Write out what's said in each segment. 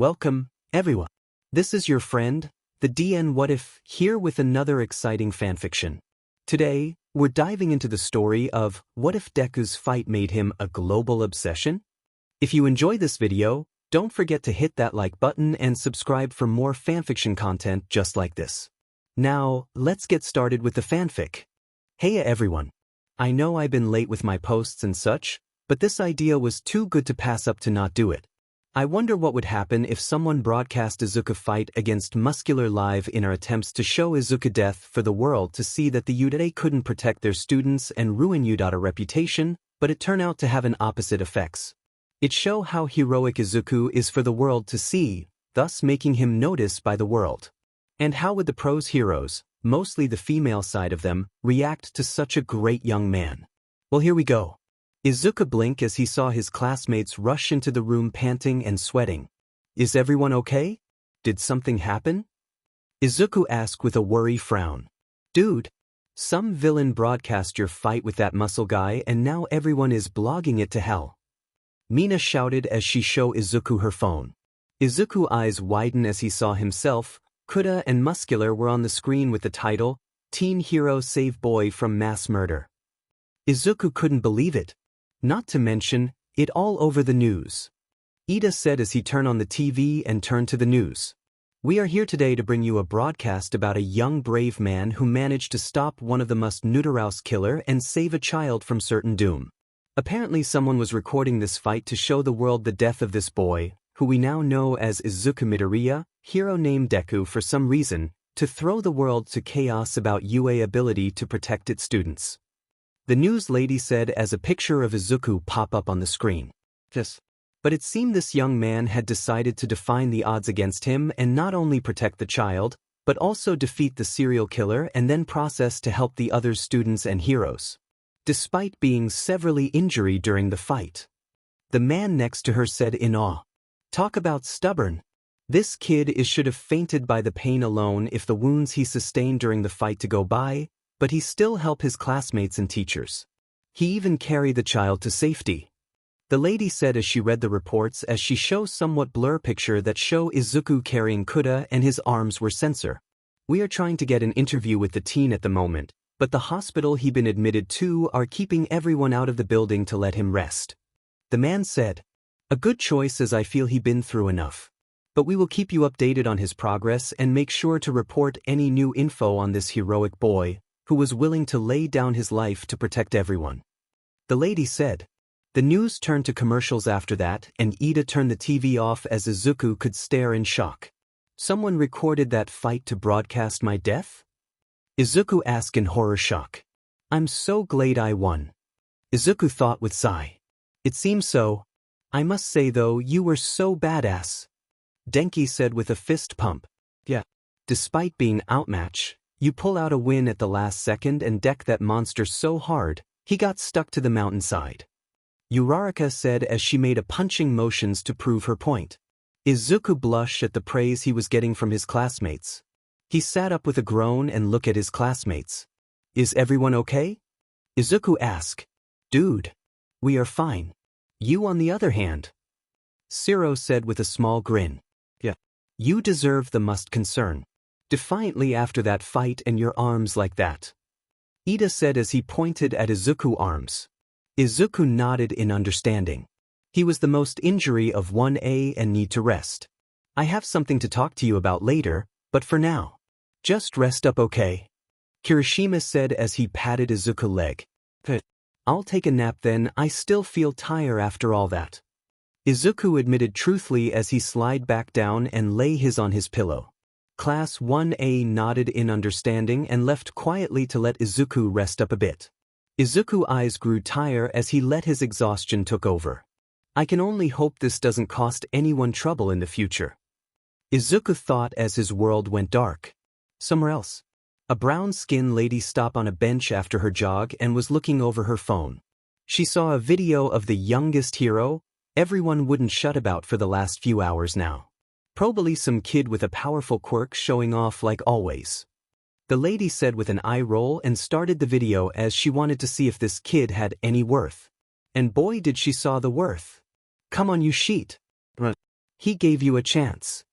Welcome, everyone. This is your friend, the DN What If, here with another exciting fanfiction. Today, we're diving into the story of what if Deku's fight made him a global obsession? If you enjoy this video, don't forget to hit that like button and subscribe for more fanfiction content just like this. Now, let's get started with the fanfic. Hey everyone. I know I've been late with my posts and such, but this idea was too good to pass up to not do it. I wonder what would happen if someone broadcast Izuku fight against Muscular live in our attempts to show Izuku death for the world to see that the Udare couldn't protect their students and ruin Udara reputation, but it turned out to have an opposite effects. It show how heroic Izuku is for the world to see, thus making him noticed by the world. And how would the pros heroes, mostly the female side of them, react to such a great young man? Well, here we go. Izuku blinked as he saw his classmates rush into the room panting and sweating. Is everyone okay? Did something happen? Izuku asked with a worry frown. Dude, some villain broadcast your fight with that muscle guy and now everyone is blogging it to hell. Mina shouted as she showed Izuku her phone. Izuku's eyes widened as he saw himself, Kuda and Muscular were on the screen with the title, Teen Hero Save Boy from Mass Murder. Izuku couldn't believe it. Not to mention, it all over the news. Ida said as he turned on the TV and turned to the news. We are here today to bring you a broadcast about a young brave man who managed to stop one of the must Nutaraus killer and save a child from certain doom. Apparently someone was recording this fight to show the world the death of this boy, who we now know as Izuku Midoriya, hero named Deku for some reason, to throw the world to chaos about UA ability to protect its students. The news lady said as a picture of Izuku pop up on the screen. Yes. But it seemed this young man had decided to define the odds against him and not only protect the child, but also defeat the serial killer and then process to help the other students and heroes. Despite being severely injured during the fight. The man next to her said in awe. Talk about stubborn. This kid should have fainted by the pain alone if the wounds he sustained during the fight to go by, but he still helped his classmates and teachers. He even carried the child to safety. The lady said as she read the reports as she shows somewhat blur picture that show Izuku carrying Kuda and his arms were sensor. We are trying to get an interview with the teen at the moment, but the hospital he been admitted to are keeping everyone out of the building to let him rest. The man said, a good choice as I feel he been through enough. But we will keep you updated on his progress and make sure to report any new info on this heroic boy, who was willing to lay down his life to protect everyone. The lady said. The news turned to commercials after that and Ida turned the TV off as Izuku could stare in shock. Someone recorded that fight to broadcast my death? Izuku asked in horror shock. I'm so glad I won. Izuku thought with sigh. It seems so. I must say though you were so badass. Denki said with a fist pump. Yeah. Despite being outmatched, you pull out a win at the last second and deck that monster so hard, he got stuck to the mountainside. Uraraka said as she made a punching motions to prove her point. Izuku blushed at the praise he was getting from his classmates. He sat up with a groan and looked at his classmates. Is everyone okay? Izuku asked. Dude. We are fine. You on the other hand. Siro said with a small grin. Yeah. You deserve the must concern. Defiantly after that fight and your arms like that. Ida said as he pointed at Izuku's arms. Izuku nodded in understanding. He was the most injury of 1A and need to rest. I have something to talk to you about later, but for now. Just rest up okay? Kirishima said as he patted Izuku's leg. I'll take a nap then, I still feel tired after all that. Izuku admitted truthfully as he slid back down and lay his on his pillow. Class 1A nodded in understanding and left quietly to let Izuku rest up a bit. Izuku's eyes grew tired as he let his exhaustion took over. I can only hope this doesn't cost anyone trouble in the future. Izuku thought as his world went dark. Somewhere else. A brown-skinned lady stopped on a bench after her jog and was looking over her phone. She saw a video of the youngest hero, everyone wouldn't shut about for the last few hours now. Probably some kid with a powerful quirk showing off like always. The lady said with an eye roll and started the video as she wanted to see if this kid had any worth. And boy did she saw the worth. Come on you sheet. He gave you a chance.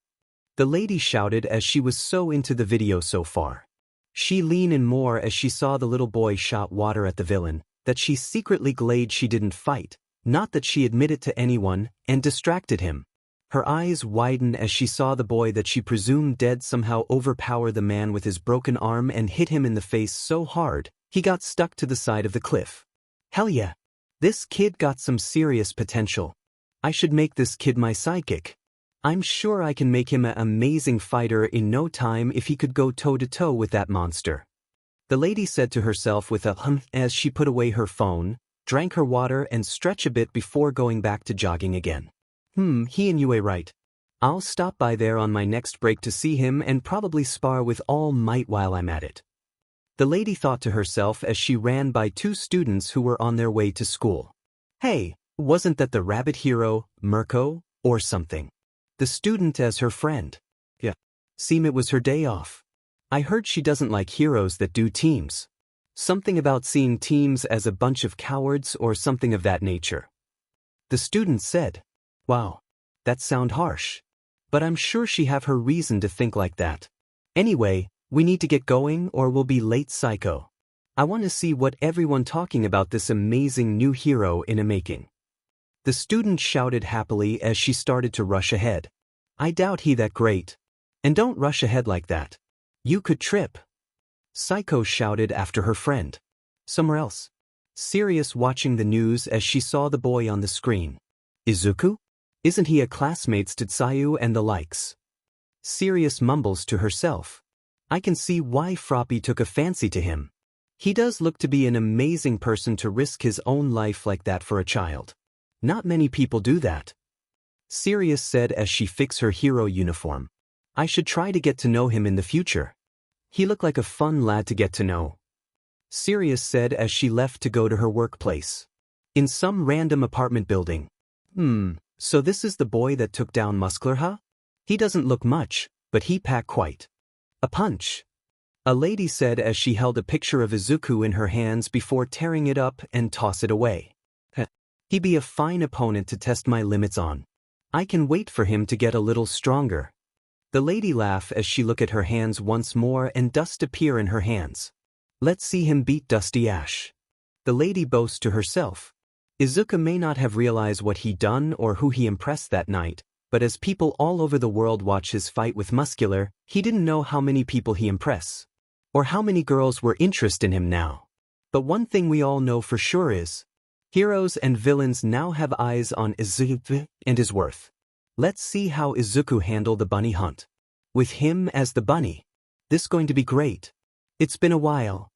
The lady shouted as she was so into the video so far. She leaned in more as she saw the little boy shot water at the villain, that she secretly glad she didn't fight, not that she admitted to anyone, and distracted him. Her eyes widened as she saw the boy that she presumed dead somehow overpower the man with his broken arm and hit him in the face so hard, he got stuck to the side of the cliff. Hell yeah. This kid got some serious potential. I should make this kid my sidekick. I'm sure I can make him an amazing fighter in no time if he could go toe-to-toe with that monster. The lady said to herself with a hum as she put away her phone, drank her water and stretched a bit before going back to jogging again. He and you right. I'll stop by there on my next break to see him and probably spar with all might while I'm at it. The lady thought to herself as she ran by two students who were on their way to school. Hey, wasn't that the rabbit hero, Mirko, or something? The student as her friend. Yeah. Seem it was her day off. I heard she doesn't like heroes that do teams. Something about seeing teams as a bunch of cowards or something of that nature. The student said, wow, that sound harsh. But I'm sure she have her reason to think like that. Anyway, we need to get going or we'll be late, psycho. I want to see what everyone talking about this amazing new hero in a making. The student shouted happily as she started to rush ahead. I doubt he that great. And don't rush ahead like that. You could trip. Psycho shouted after her friend. Somewhere else. Serious watching the news as she saw the boy on the screen. Izuku? Isn't he a classmate's Tetsuyu and the likes? Serious mumbles to herself. I can see why Froppy took a fancy to him. He does look to be an amazing person to risk his own life like that for a child. Not many people do that. Sirius said as she fixed her hero uniform. I should try to get to know him in the future. He looked like a fun lad to get to know. Sirius said as she left to go to her workplace. In some random apartment building. So this is the boy that took down Muscular, huh? He doesn't look much, but he packed quite a punch. A lady said as she held a picture of Izuku in her hands before tearing it up and toss it away. He be a fine opponent to test my limits on. I can wait for him to get a little stronger. The lady laughed as she looked at her hands once more and dust appear in her hands. Let's see him beat Dusty Ash. The lady boasts to herself. Izuku may not have realized what he done or who he impressed that night, but as people all over the world watch his fight with Muscular, he didn't know how many people he impressed. Or how many girls were interested in him now. But one thing we all know for sure is, heroes and villains now have eyes on Izuku and his worth. Let's see how Izuku handle the bunny hunt. With him as the bunny. This going to be great. It's been a while.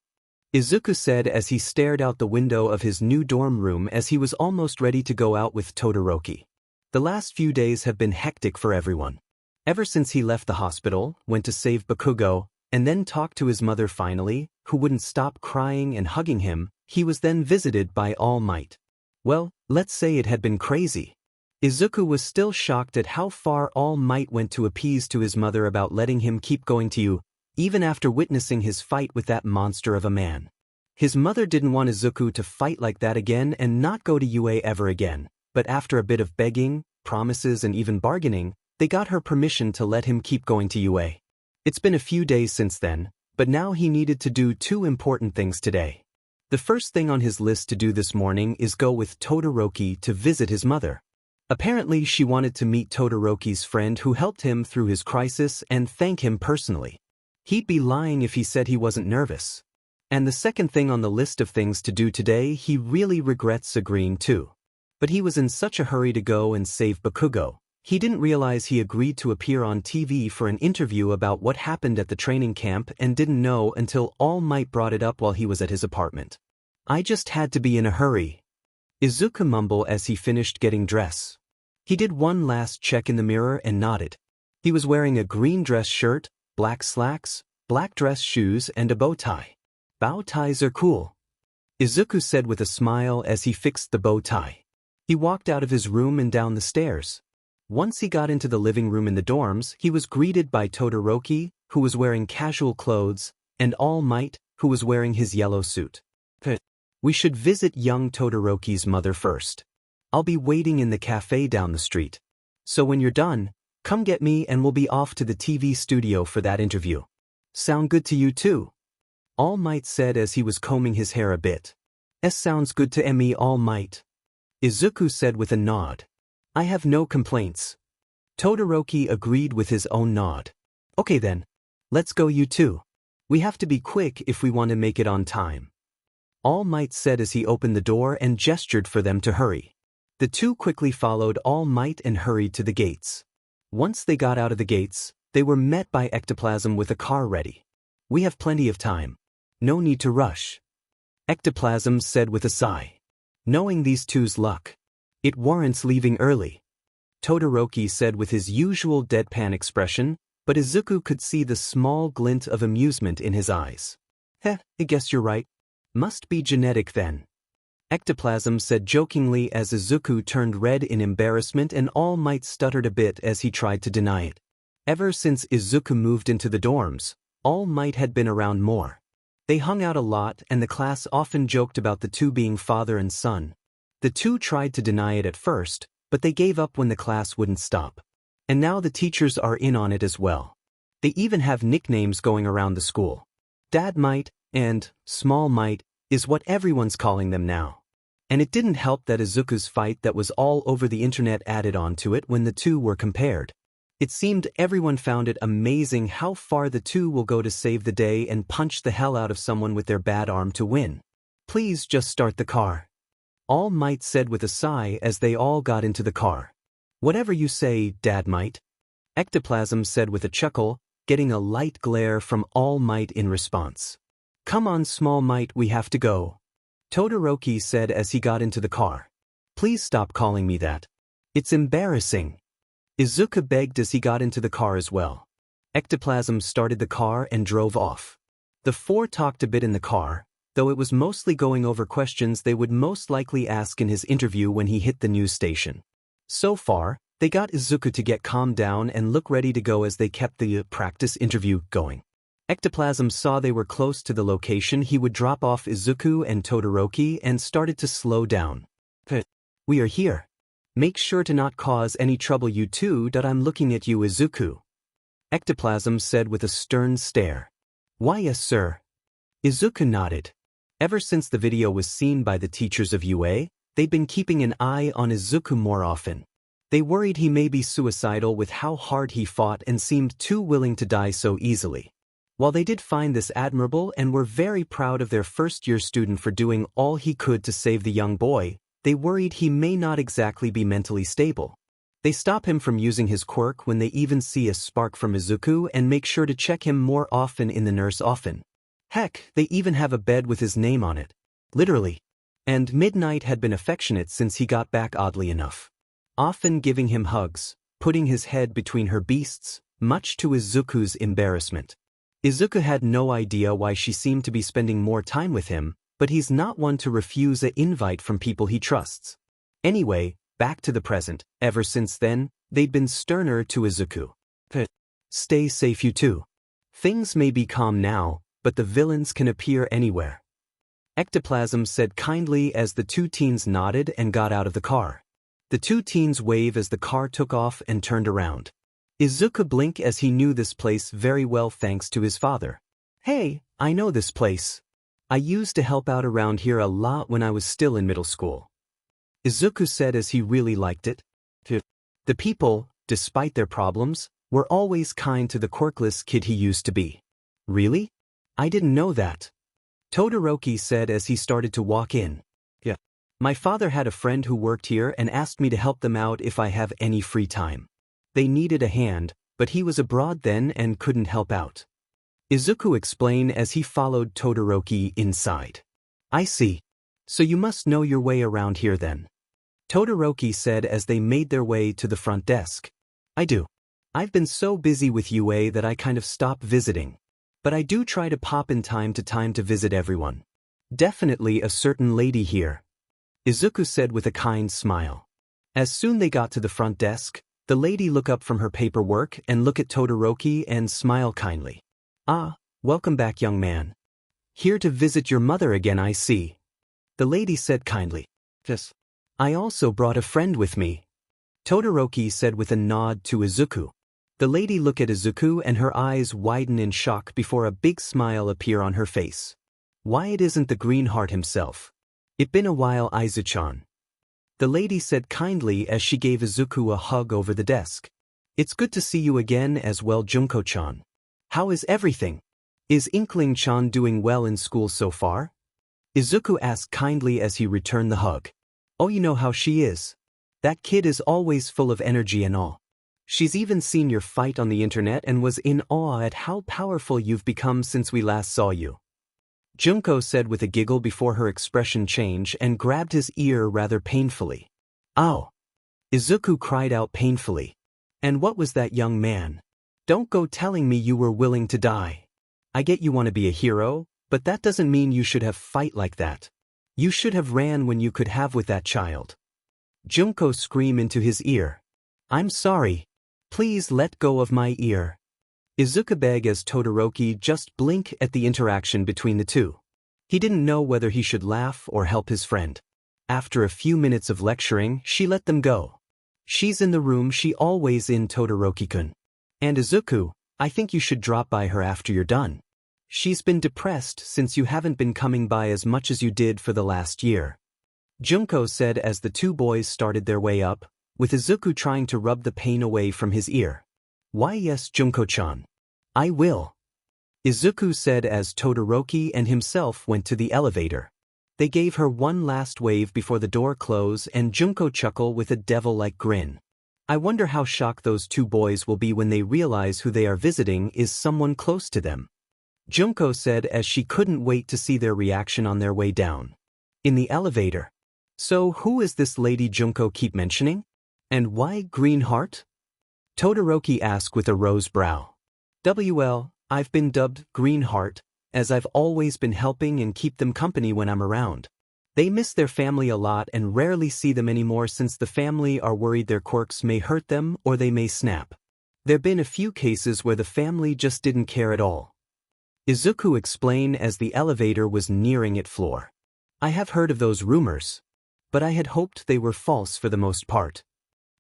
Izuku said as he stared out the window of his new dorm room as he was almost ready to go out with Todoroki. The last few days have been hectic for everyone. Ever since he left the hospital, went to save Bakugo, and then talked to his mother finally, who wouldn't stop crying and hugging him, he was then visited by All Might. Well, let's say it had been crazy. Izuku was still shocked at how far All Might went to appease to his mother about letting him keep going to you, even after witnessing his fight with that monster of a man. His mother didn't want Izuku to fight like that again and not go to UA ever again, but after a bit of begging, promises and even bargaining, they got her permission to let him keep going to UA. It's been a few days since then, but now he needed to do two important things today. The first thing on his list to do this morning is go with Todoroki to visit his mother. Apparently she wanted to meet Todoroki's friend who helped him through his crisis and thank him personally. He'd be lying if he said he wasn't nervous. And the second thing on the list of things to do today he really regrets agreeing to. But he was in such a hurry to go and save Bakugo. He didn't realize he agreed to appear on TV for an interview about what happened at the training camp and didn't know until All Might brought it up while he was at his apartment. I just had to be in a hurry. Izuku mumbled as he finished getting dressed. He did one last check in the mirror and nodded. He was wearing a green dress shirt, black slacks, black dress shoes and a bow tie. Bow ties are cool. Izuku said with a smile as he fixed the bow tie. He walked out of his room and down the stairs. Once he got into the living room in the dorms, he was greeted by Todoroki, who was wearing casual clothes, and All Might, who was wearing his yellow suit. We should visit young Todoroki's mother first. I'll be waiting in the cafe down the street. So when you're done, come get me and we'll be off to the TV studio for that interview. Sound good to you too? All Might said as he was combing his hair a bit. Sounds good to me, All Might. Izuku said with a nod. I have no complaints. Todoroki agreed with his own nod. Okay then. Let's go, you two. We have to be quick if we want to make it on time. All Might said as he opened the door and gestured for them to hurry. The two quickly followed All Might and hurried to the gates. Once they got out of the gates, they were met by Ectoplasm with a car ready. We have plenty of time. No need to rush. Ectoplasm said with a sigh. Knowing these two's luck, it warrants leaving early. Todoroki said with his usual deadpan expression, but Izuku could see the small glint of amusement in his eyes. I guess you're right. Must be genetic then. Ectoplasm said jokingly as Izuku turned red in embarrassment and All Might stuttered a bit as he tried to deny it. Ever since Izuku moved into the dorms, All Might had been around more. They hung out a lot and the class often joked about the two being father and son. The two tried to deny it at first, but they gave up when the class wouldn't stop. And now the teachers are in on it as well. They even have nicknames going around the school. Dad Might and Small Might is what everyone's calling them now. And it didn't help that Izuku's fight that was all over the internet added on to it when the two were compared. It seemed everyone found it amazing how far the two will go to save the day and punch the hell out of someone with their bad arm to win. Please just start the car. All Might said with a sigh as they all got into the car. Whatever you say, Dad Might. Ectoplasm said with a chuckle, getting a light glare from All Might in response. Come on, Small Might, we have to go. Todoroki said as he got into the car. Please stop calling me that. It's embarrassing. Izuku begged as he got into the car as well. Ectoplasm started the car and drove off. The four talked a bit in the car, though it was mostly going over questions they would most likely ask in his interview when he hit the news station. So far, they got Izuku to get calmed down and look ready to go as they kept the practice interview going. Ectoplasm saw they were close to the location he would drop off Izuku and Todoroki and started to slow down. We are here. Make sure to not cause any trouble, you two. I'm looking at you, Izuku. Ectoplasm said with a stern stare. Why, yes, sir. Izuku nodded. Ever since the video was seen by the teachers of UA, they'd been keeping an eye on Izuku more often. They worried he may be suicidal with how hard he fought and seemed too willing to die so easily. While they did find this admirable and were very proud of their first-year student for doing all he could to save the young boy, they worried he may not exactly be mentally stable. They stop him from using his quirk when they even see a spark from Izuku and make sure to check him more often in the nurse often. Heck, they even have a bed with his name on it. Literally. And Midnight had been affectionate since he got back, oddly enough. Often giving him hugs, putting his head between her beasts, much to Izuku's embarrassment. Izuku had no idea why she seemed to be spending more time with him, but he's not one to refuse an invite from people he trusts. Anyway, back to the present. Ever since then, they'd been sterner to Izuku. Stay safe, you two. Things may be calm now, but the villains can appear anywhere. Ectoplasm said kindly as the two teens nodded and got out of the car. The two teens waved as the car took off and turned around. Izuku blinked as he knew this place very well thanks to his father. Hey, I know this place. I used to help out around here a lot when I was still in middle school. Izuku said as he really liked it. The people, despite their problems, were always kind to the quirkless kid he used to be. Really? I didn't know that. Todoroki said as he started to walk in. My father had a friend who worked here and asked me to help them out if I have any free time. They needed a hand, but he was abroad then and couldn't help out. Izuku explained as he followed Todoroki inside. I see. So you must know your way around here then. Todoroki said as they made their way to the front desk. I do. I've been so busy with UA that I kind of stopped visiting. But I do try to pop in time to visit everyone. Definitely a certain lady here. Izuku said with a kind smile. As soon they got to the front desk, the lady looked up from her paperwork and looked at Todoroki and smiled kindly. Ah, welcome back, young man. Here to visit your mother again, I see. The lady said kindly. Yes. I also brought a friend with me. Todoroki said with a nod to Izuku. The lady looked at Izuku and her eyes widen in shock before a big smile appear on her face. Why it isn't the Green Heart himself? It been a while, Izu-chan. The lady said kindly as she gave Izuku a hug over the desk. It's good to see you again as well, Junko-chan. How is everything? Is Inkling-chan doing well in school so far? Izuku asked kindly as he returned the hug. Oh, you know how she is. That kid is always full of energy and all. She's even seen your fight on the internet and was in awe at how powerful you've become since we last saw you. Junko said with a giggle before her expression changed and grabbed his ear rather painfully. Ow! Izuku cried out painfully. And what was that, young man? Don't go telling me you were willing to die. I get you want to be a hero, but that doesn't mean you should have fight like that. You should have ran when you could have with that child. Junko screamed into his ear. I'm sorry. Please let go of my ear. Izuku begged as Todoroki just blinked at the interaction between the two. He didn't know whether he should laugh or help his friend. After a few minutes of lecturing, she let them go. She's in the room she always in, Todoroki-kun. And Izuku, I think you should drop by her after you're done. She's been depressed since you haven't been coming by as much as you did for the last year. Junko said as the two boys started their way up, with Izuku trying to rub the pain away from his ear. Why yes, Junko-chan. I will. Izuku said as Todoroki and himself went to the elevator. They gave her one last wave before the door closed and Junko chuckled with a devil-like grin. I wonder how shocked those two boys will be when they realize who they are visiting is someone close to them. Junko said as she couldn't wait to see their reaction on their way down. In the elevator. So who is this lady Junko keep mentioning? And why Green Heart? Todoroki asked with a rose brow. Well, I've been dubbed Green Heart, as I've always been helping and keep them company when I'm around. They miss their family a lot and rarely see them anymore since the family are worried their quirks may hurt them or they may snap. There've been a few cases where the family just didn't care at all. Izuku explained as the elevator was nearing its floor. I have heard of those rumors. But I had hoped they were false for the most part.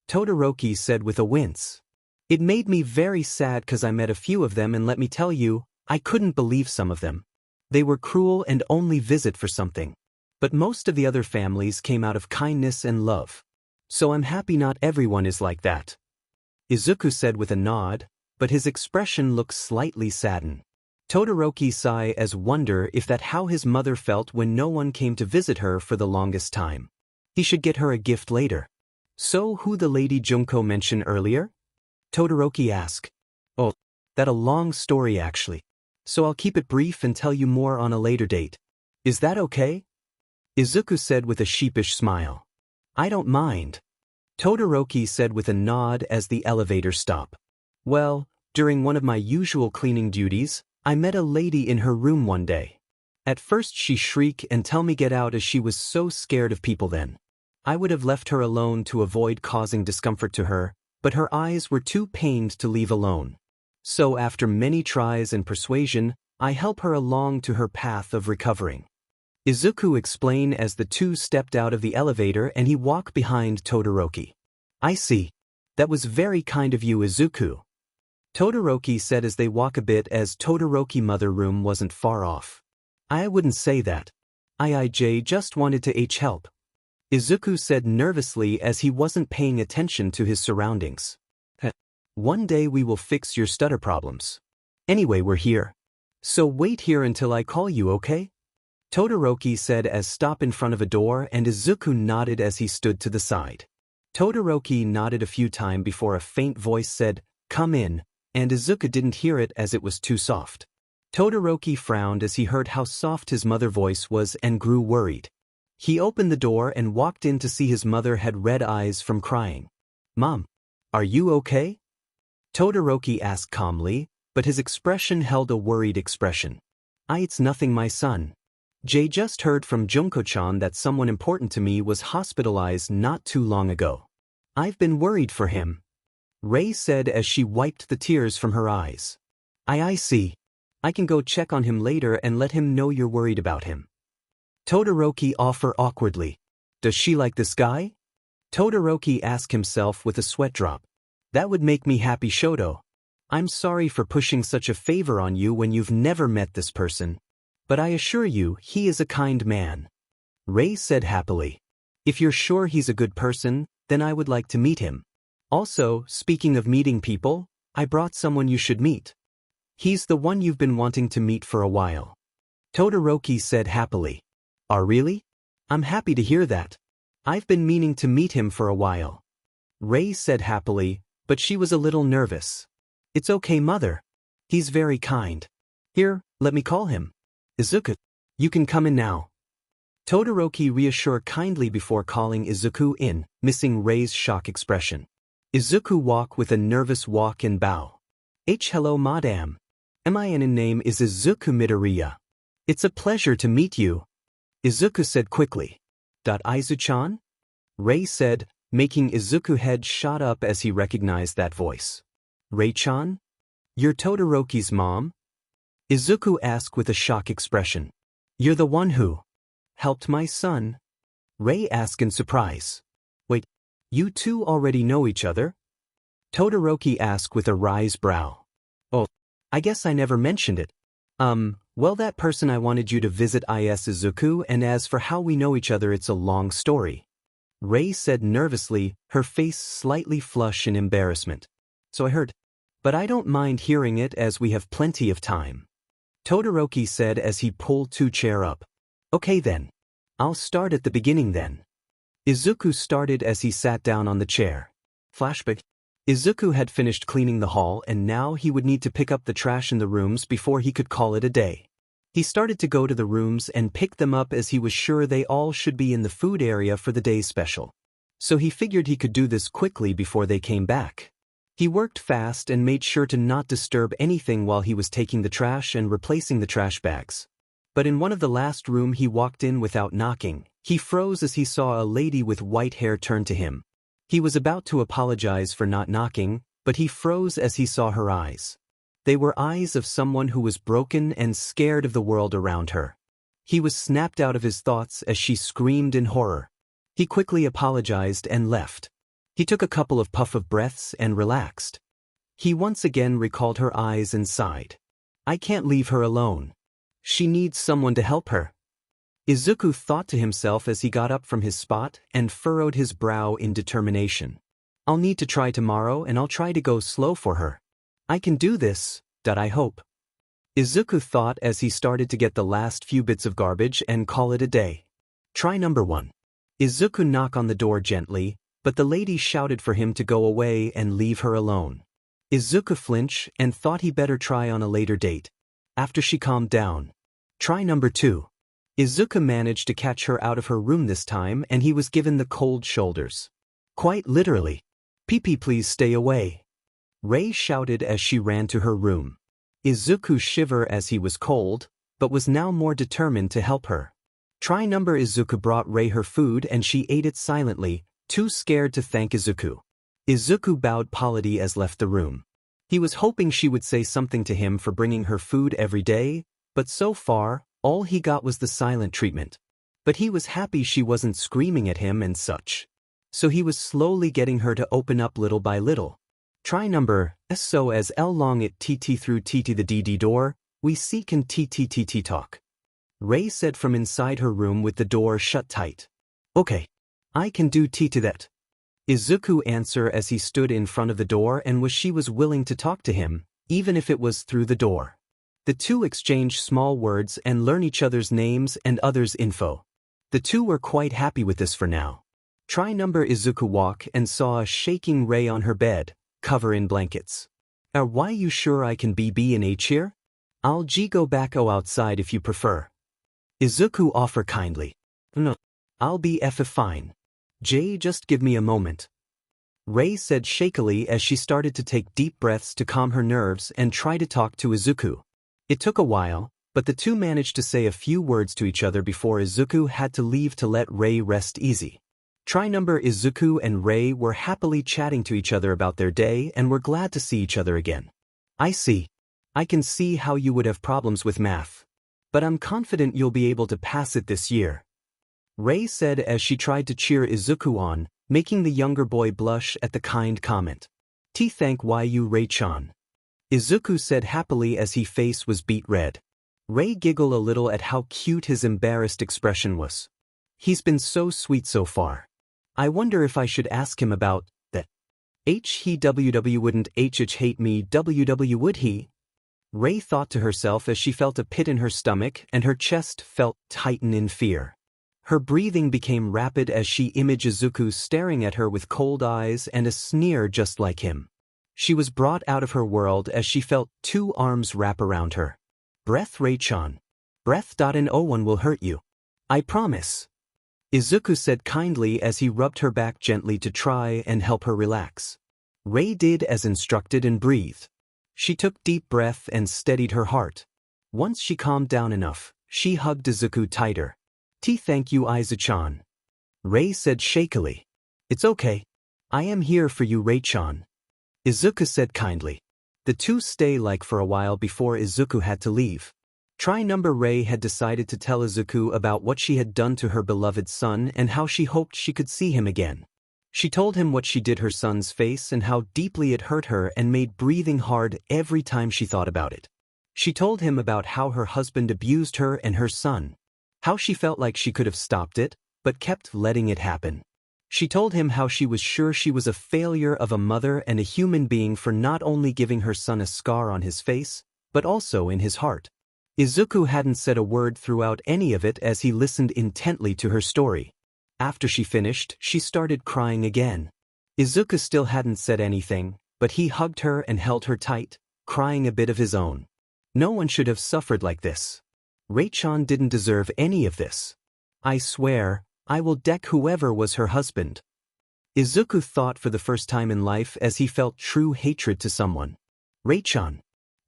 Todoroki said with a wince. It made me very sad cause I met a few of them and let me tell you, I couldn't believe some of them. They were cruel and only visit for something. But most of the other families came out of kindness and love. So I'm happy not everyone is like that. Izuku said with a nod, but his expression looked slightly saddened. Todoroki sighed as wonder if that how his mother felt when no one came to visit her for the longest time. He should get her a gift later. So who the lady Junko mentioned earlier? Todoroki asked. Oh, that a long story actually. So I'll keep it brief and tell you more on a later date. Is that okay? Izuku said with a sheepish smile. I don't mind. Todoroki said with a nod as the elevator stopped. Well, during one of my usual cleaning duties, I met a lady in her room one day. At first she shrieked and tell me get out as she was so scared of people then. I would have left her alone to avoid causing discomfort to her, but her eyes were too pained to leave alone. So after many tries and persuasion, I help her along to her path of recovering. Izuku explained as the two stepped out of the elevator and he walked behind Todoroki. I see. That was very kind of you, Izuku. Todoroki said as they walk a bit as Todoroki mother room wasn't far off. I wouldn't say that. I just wanted to help. Izuku said nervously as he wasn't paying attention to his surroundings. One day we will fix your stutter problems. Anyway, we're here. So wait here until I call you, okay? Todoroki said as stop in front of a door and Izuku nodded as he stood to the side. Todoroki nodded a few times before a faint voice said, come in, and Izuku didn't hear it as it was too soft. Todoroki frowned as he heard how soft his mother's voice was and grew worried. He opened the door and walked in to see his mother had red eyes from crying. Mom, are you okay? Todoroki asked calmly, but his expression held a worried expression. It's nothing, my son. Jay just heard from Junko-chan that someone important to me was hospitalized not too long ago. I've been worried for him. Rei said as she wiped the tears from her eyes. I see. I can go check on him later and let him know you're worried about him. Todoroki offered awkwardly. Does she like this guy? Todoroki asked himself with a sweat drop. That would make me happy, Shoto. I'm sorry for pushing such a favor on you when you've never met this person. But I assure you, he is a kind man. Rei said happily. If you're sure he's a good person, then I would like to meet him. Also, speaking of meeting people, I brought someone you should meet. He's the one you've been wanting to meet for a while. Todoroki said happily. Oh, really? I'm happy to hear that. I've been meaning to meet him for a while. Rei said happily, but she was a little nervous. It's okay, mother. He's very kind. Here, let me call him. Izuku. You can come in now. Todoroki reassured kindly before calling Izuku in, missing Rei's shock expression. Izuku walked with a nervous walk and bow. Hello madame. My name is Izuku Midoriya. It's a pleasure to meet you. Izuku said quickly. Izu-chan? Rei said, making Izuku's head shot up as he recognized that voice. Rei-chan? You're Todoroki's mom? Izuku asked with a shocked expression. You're the one who helped my son? Rei asked in surprise. Wait, you two already know each other? Todoroki asked with a raised brow. Oh, I guess I never mentioned it. Well, that person I wanted you to visit is Izuku, and as for how we know each other, it's a long story. Rei said nervously, her face slightly flushed in embarrassment. So I heard. But I don't mind hearing it as we have plenty of time. Todoroki said as he pulled two chairs up. Okay then. I'll start at the beginning then. Izuku started as he sat down on the chair. Flashback. Izuku had finished cleaning the hall and now he would need to pick up the trash in the rooms before he could call it a day. He started to go to the rooms and pick them up as he was sure they all should be in the food area for the day's special. So he figured he could do this quickly before they came back. He worked fast and made sure to not disturb anything while he was taking the trash and replacing the trash bags. But in one of the last rooms he walked in without knocking, he froze as he saw a lady with white hair turn to him. He was about to apologize for not knocking, but he froze as he saw her eyes. They were eyes of someone who was broken and scared of the world around her. He was snapped out of his thoughts as she screamed in horror. He quickly apologized and left. He took a couple of puffs of breaths and relaxed. He once again recalled her eyes and sighed. I can't leave her alone. She needs someone to help her. Izuku thought to himself as he got up from his spot and furrowed his brow in determination. I'll need to try tomorrow and I'll try to go slow for her. I can do this, I hope. Izuku thought as he started to get the last few bits of garbage and call it a day. Try number 1. Izuku knocked on the door gently, but the lady shouted for him to go away and leave her alone. Izuku flinched and thought he better try on a later date. After she calmed down. Try number 2. Izuku managed to catch her out of her room this time and he was given the cold shoulders. Quite literally. Pee-pee, please stay away. Rei shouted as she ran to her room. Izuku shivered as he was cold, but was now more determined to help her. Try number. Izuku brought Rei her food and she ate it silently, too scared to thank Izuku. Izuku bowed politely as left the room. He was hoping she would say something to him for bringing her food every day, but so far, all he got was the silent treatment. But he was happy she wasn't screaming at him and such. So he was slowly getting her to open up little by little. Try number. So as L long it TT through TT the DD door, we seek and TTTT talk. Rei said from inside her room with the door shut tight. Okay. I can do TT that. Izuku answered as he stood in front of the door and she was willing to talk to him, even if it was through the door. The two exchanged small words and learned each other's names and others' info. The two were quite happy with this for now. Try number. Izuku walked and saw a shaking Rei on her bed, covered in blankets. Why you sure I can be in H here? I'll go back outside if you prefer. Izuku offered kindly. No. I'll be fine. Just give me a moment. Rei said shakily as she started to take deep breaths to calm her nerves and try to talk to Izuku. It took a while, but the two managed to say a few words to each other before Izuku had to leave to let Rei rest easy. Try number. Izuku and Rei were happily chatting to each other about their day and were glad to see each other again. I see. I can see how you would have problems with math. But I'm confident you'll be able to pass it this year. Rei said as she tried to cheer Izuku on, making the younger boy blush at the kind comment. Thank you Rei-chan. Izuku said happily as his face was beet red. Rei giggled a little at how cute his embarrassed expression was. He's been so sweet so far. I wonder if I should ask him about that. He wouldn't hate me would he? Rei thought to herself as she felt a pit in her stomach and her chest felt tighten in fear. Her breathing became rapid as she imaged Izuku staring at her with cold eyes and a sneer just like him. She was brought out of her world as she felt two arms wrap around her. Breath Rei-chan. Breath. No one will hurt you. I promise. Izuku said kindly as he rubbed her back gently to try and help her relax. Rei did as instructed and breathed. She took deep breath and steadied her heart. Once she calmed down enough, she hugged Izuku tighter. Thank you Izu-chan. Rei said shakily. It's okay. I am here for you Rei-chan. Izuku said kindly. The two stay like for a while before Izuku had to leave. Rei had decided to tell Izuku about what she had done to her beloved son and how she hoped she could see him again. She told him what she did her son's face and how deeply it hurt her and made breathing hard every time she thought about it. She told him about how her husband abused her and her son. How she felt like she could have stopped it, but kept letting it happen. She told him how she was sure she was a failure of a mother and a human being for not only giving her son a scar on his face, but also in his heart. Izuku hadn't said a word throughout any of it as he listened intently to her story. After she finished, she started crying again. Izuku still hadn't said anything, but he hugged her and held her tight, crying a bit of his own. No one should have suffered like this. Rei-chan didn't deserve any of this. I swear, I will deck whoever was her husband. Izuku thought for the first time in life as he felt true hatred to someone. Rei-chan,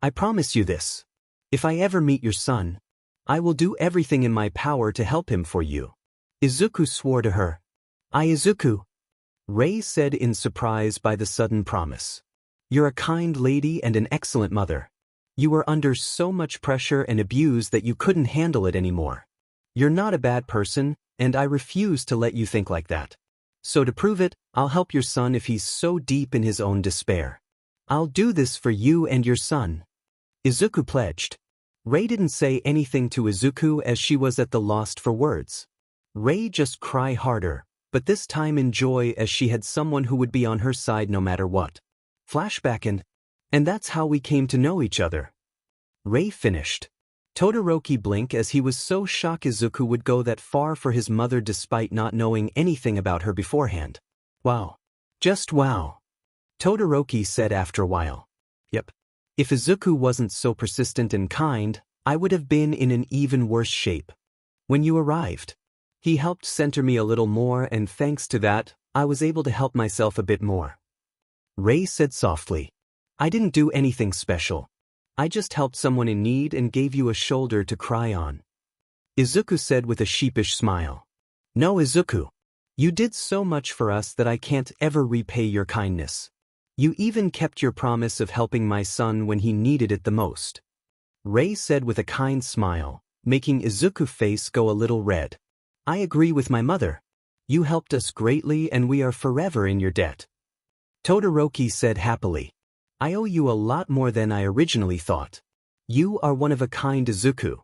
I promise you this. If I ever meet your son, I will do everything in my power to help him for you. Izuku swore to her. Izuku. Rei said in surprise by the sudden promise. You're a kind lady and an excellent mother. You were under so much pressure and abuse that you couldn't handle it anymore. You're not a bad person, and I refuse to let you think like that. So to prove it, I'll help your son if he's so deep in his own despair. I'll do this for you and your son. Izuku pledged. Rei didn't say anything to Izuku as she was at the loss for words. Rei just cried harder, but this time in joy as she had someone who would be on her side no matter what. Flashback and that's how we came to know each other. Rei finished. Todoroki blinked as he was so shocked Izuku would go that far for his mother despite not knowing anything about her beforehand. Wow. Just wow. Todoroki said after a while. Yep. If Izuku wasn't so persistent and kind, I would have been in an even worse shape. When you arrived, he helped center me a little more and thanks to that, I was able to help myself a bit more. Rei said softly. I didn't do anything special. I just helped someone in need and gave you a shoulder to cry on. Izuku said with a sheepish smile. No Izuku. You did so much for us that I can't ever repay your kindness. You even kept your promise of helping my son when he needed it the most. Rei said with a kind smile, making Izuku's face go a little red. I agree with my mother. You helped us greatly and we are forever in your debt. Todoroki said happily. I owe you a lot more than I originally thought. You are one of a kind Izuku.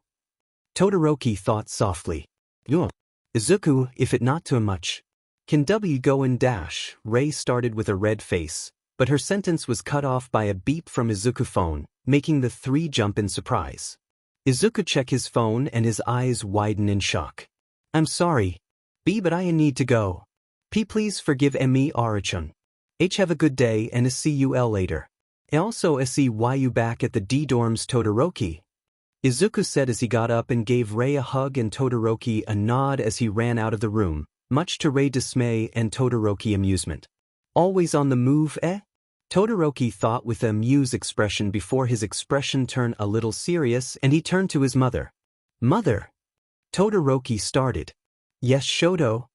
Todoroki thought softly. Izuku, if it not too much. Can W go and dash? Rei started with a red face, but her sentence was cut off by a beep from Izuku's phone, making the three jump in surprise. Izuku checked his phone and his eyes widen in shock. I'm sorry. B but I need to go. P please forgive me Arachun. H have a good day and see you later. Also see you back at the D dorms Todoroki. Izuku said as he got up and gave Rei a hug and Todoroki a nod as he ran out of the room, much to Rei's dismay and Todoroki amusement. Always on the move, eh? Todoroki thought with an amused expression before his expression turned a little serious and he turned to his mother. Mother? Todoroki started. Yes Shoto.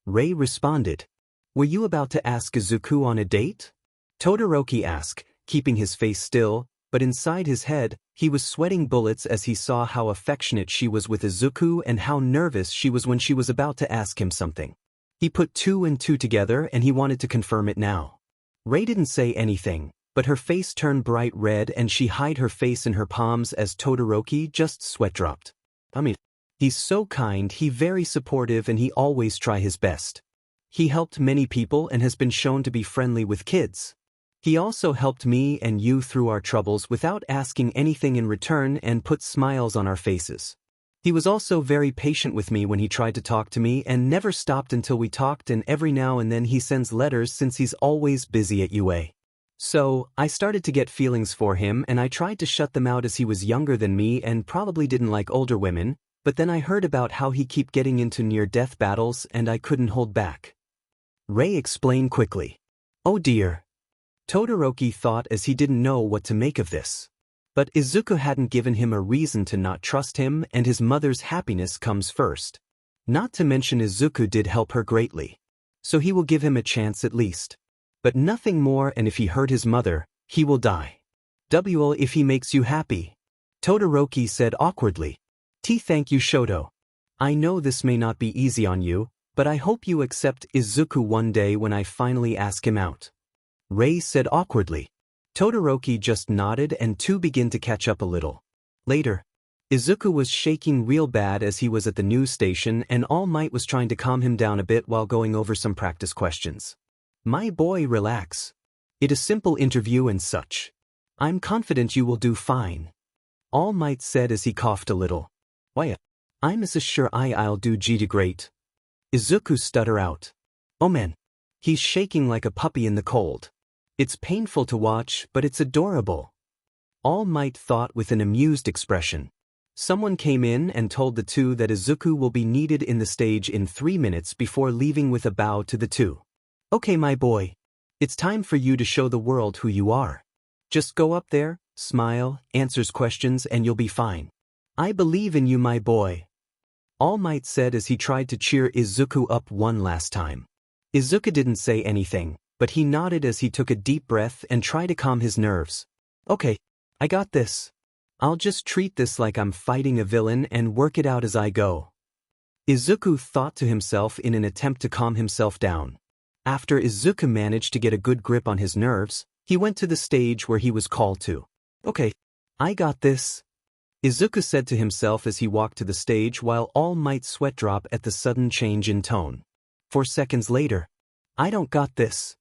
Rei responded. Were you about to ask Izuku on a date? Todoroki asked, keeping his face still, but inside his head, he was sweating bullets as he saw how affectionate she was with Izuku and how nervous she was when she was about to ask him something. He put two and two together and he wanted to confirm it now. Rei didn't say anything, but her face turned bright red and she hid her face in her palms as Todoroki just sweat dropped. He's so kind, he very supportive and he always try his best. He helped many people and has been shown to be friendly with kids. He also helped me and you through our troubles without asking anything in return and put smiles on our faces. He was also very patient with me when he tried to talk to me and never stopped until we talked, and every now and then he sends letters since he's always busy at UA. So, I started to get feelings for him and I tried to shut them out as he was younger than me and probably didn't like older women, but then I heard about how he kept getting into near-death battles and I couldn't hold back. Rei explained quickly. Oh dear. Todoroki thought as he didn't know what to make of this. But Izuku hadn't given him a reason to not trust him and his mother's happiness comes first. Not to mention Izuku did help her greatly. So he will give him a chance at least. But nothing more, and if he hurt his mother, he will die. Well, if he makes you happy. Todoroki said awkwardly. Thank you Shoto. I know this may not be easy on you, but I hope you accept Izuku one day when I finally ask him out. Rei said awkwardly. Todoroki just nodded and two began to catch up a little. Later, Izuku was shaking real bad as he was at the news station and All Might was trying to calm him down a bit while going over some practice questions. My boy, relax. It is a simple interview and such. I'm confident you will do fine. All Might said as he coughed a little. Why, I'm as sure I'll do great. Izuku stuttered out. Oh man. He's shaking like a puppy in the cold. It's painful to watch, but it's adorable. All Might thought with an amused expression. Someone came in and told the two that Izuku will be needed in the stage in 3 minutes before leaving with a bow to the two. Okay my boy. It's time for you to show the world who you are. Just go up there, smile, answers questions and you'll be fine. I believe in you my boy. All Might said as he tried to cheer Izuku up one last time. Izuku didn't say anything, but he nodded as he took a deep breath and tried to calm his nerves. Okay, I got this. I'll just treat this like I'm fighting a villain and work it out as I go. Izuku thought to himself in an attempt to calm himself down. After Izuku managed to get a good grip on his nerves, he went to the stage where he was called to. Okay, I got this. Izuku said to himself as he walked to the stage while All Might sweat drop at the sudden change in tone. 4 seconds later. I don't got this.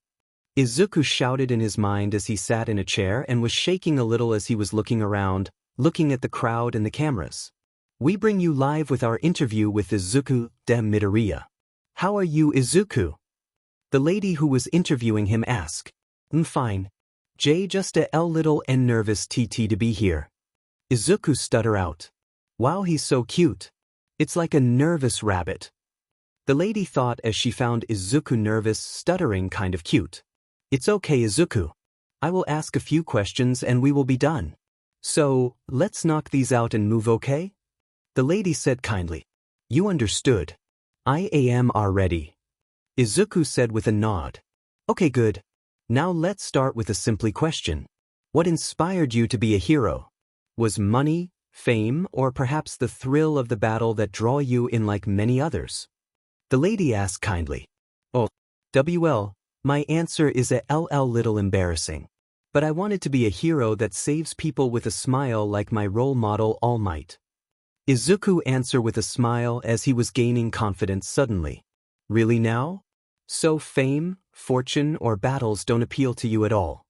Izuku shouted in his mind as he sat in a chair and was shaking a little as he was looking around, looking at the crowd and the cameras. We bring you live with our interview with Izuku de Midoriya. How are you Izuku? The lady who was interviewing him asked. Fine. Just a little and nervous to be here. Izuku stuttered out. Wow, he's so cute. It's like a nervous rabbit. The lady thought as she found Izuku nervous, stuttering kind of cute. It's okay Izuku. I will ask a few questions and we will be done. So, let's knock these out and move, okay? The lady said kindly. You understood. I am ready. Izuku said with a nod. Okay good. Now let's start with a simple question. What inspired you to be a hero? Was money, fame, or perhaps the thrill of the battle that draw you in like many others? The lady asked kindly. Oh, my answer is a little embarrassing. But I wanted to be a hero that saves people with a smile like my role model All Might. Izuku answered with a smile as he was gaining confidence suddenly. Really now? So fame, fortune, or battles don't appeal to you at all?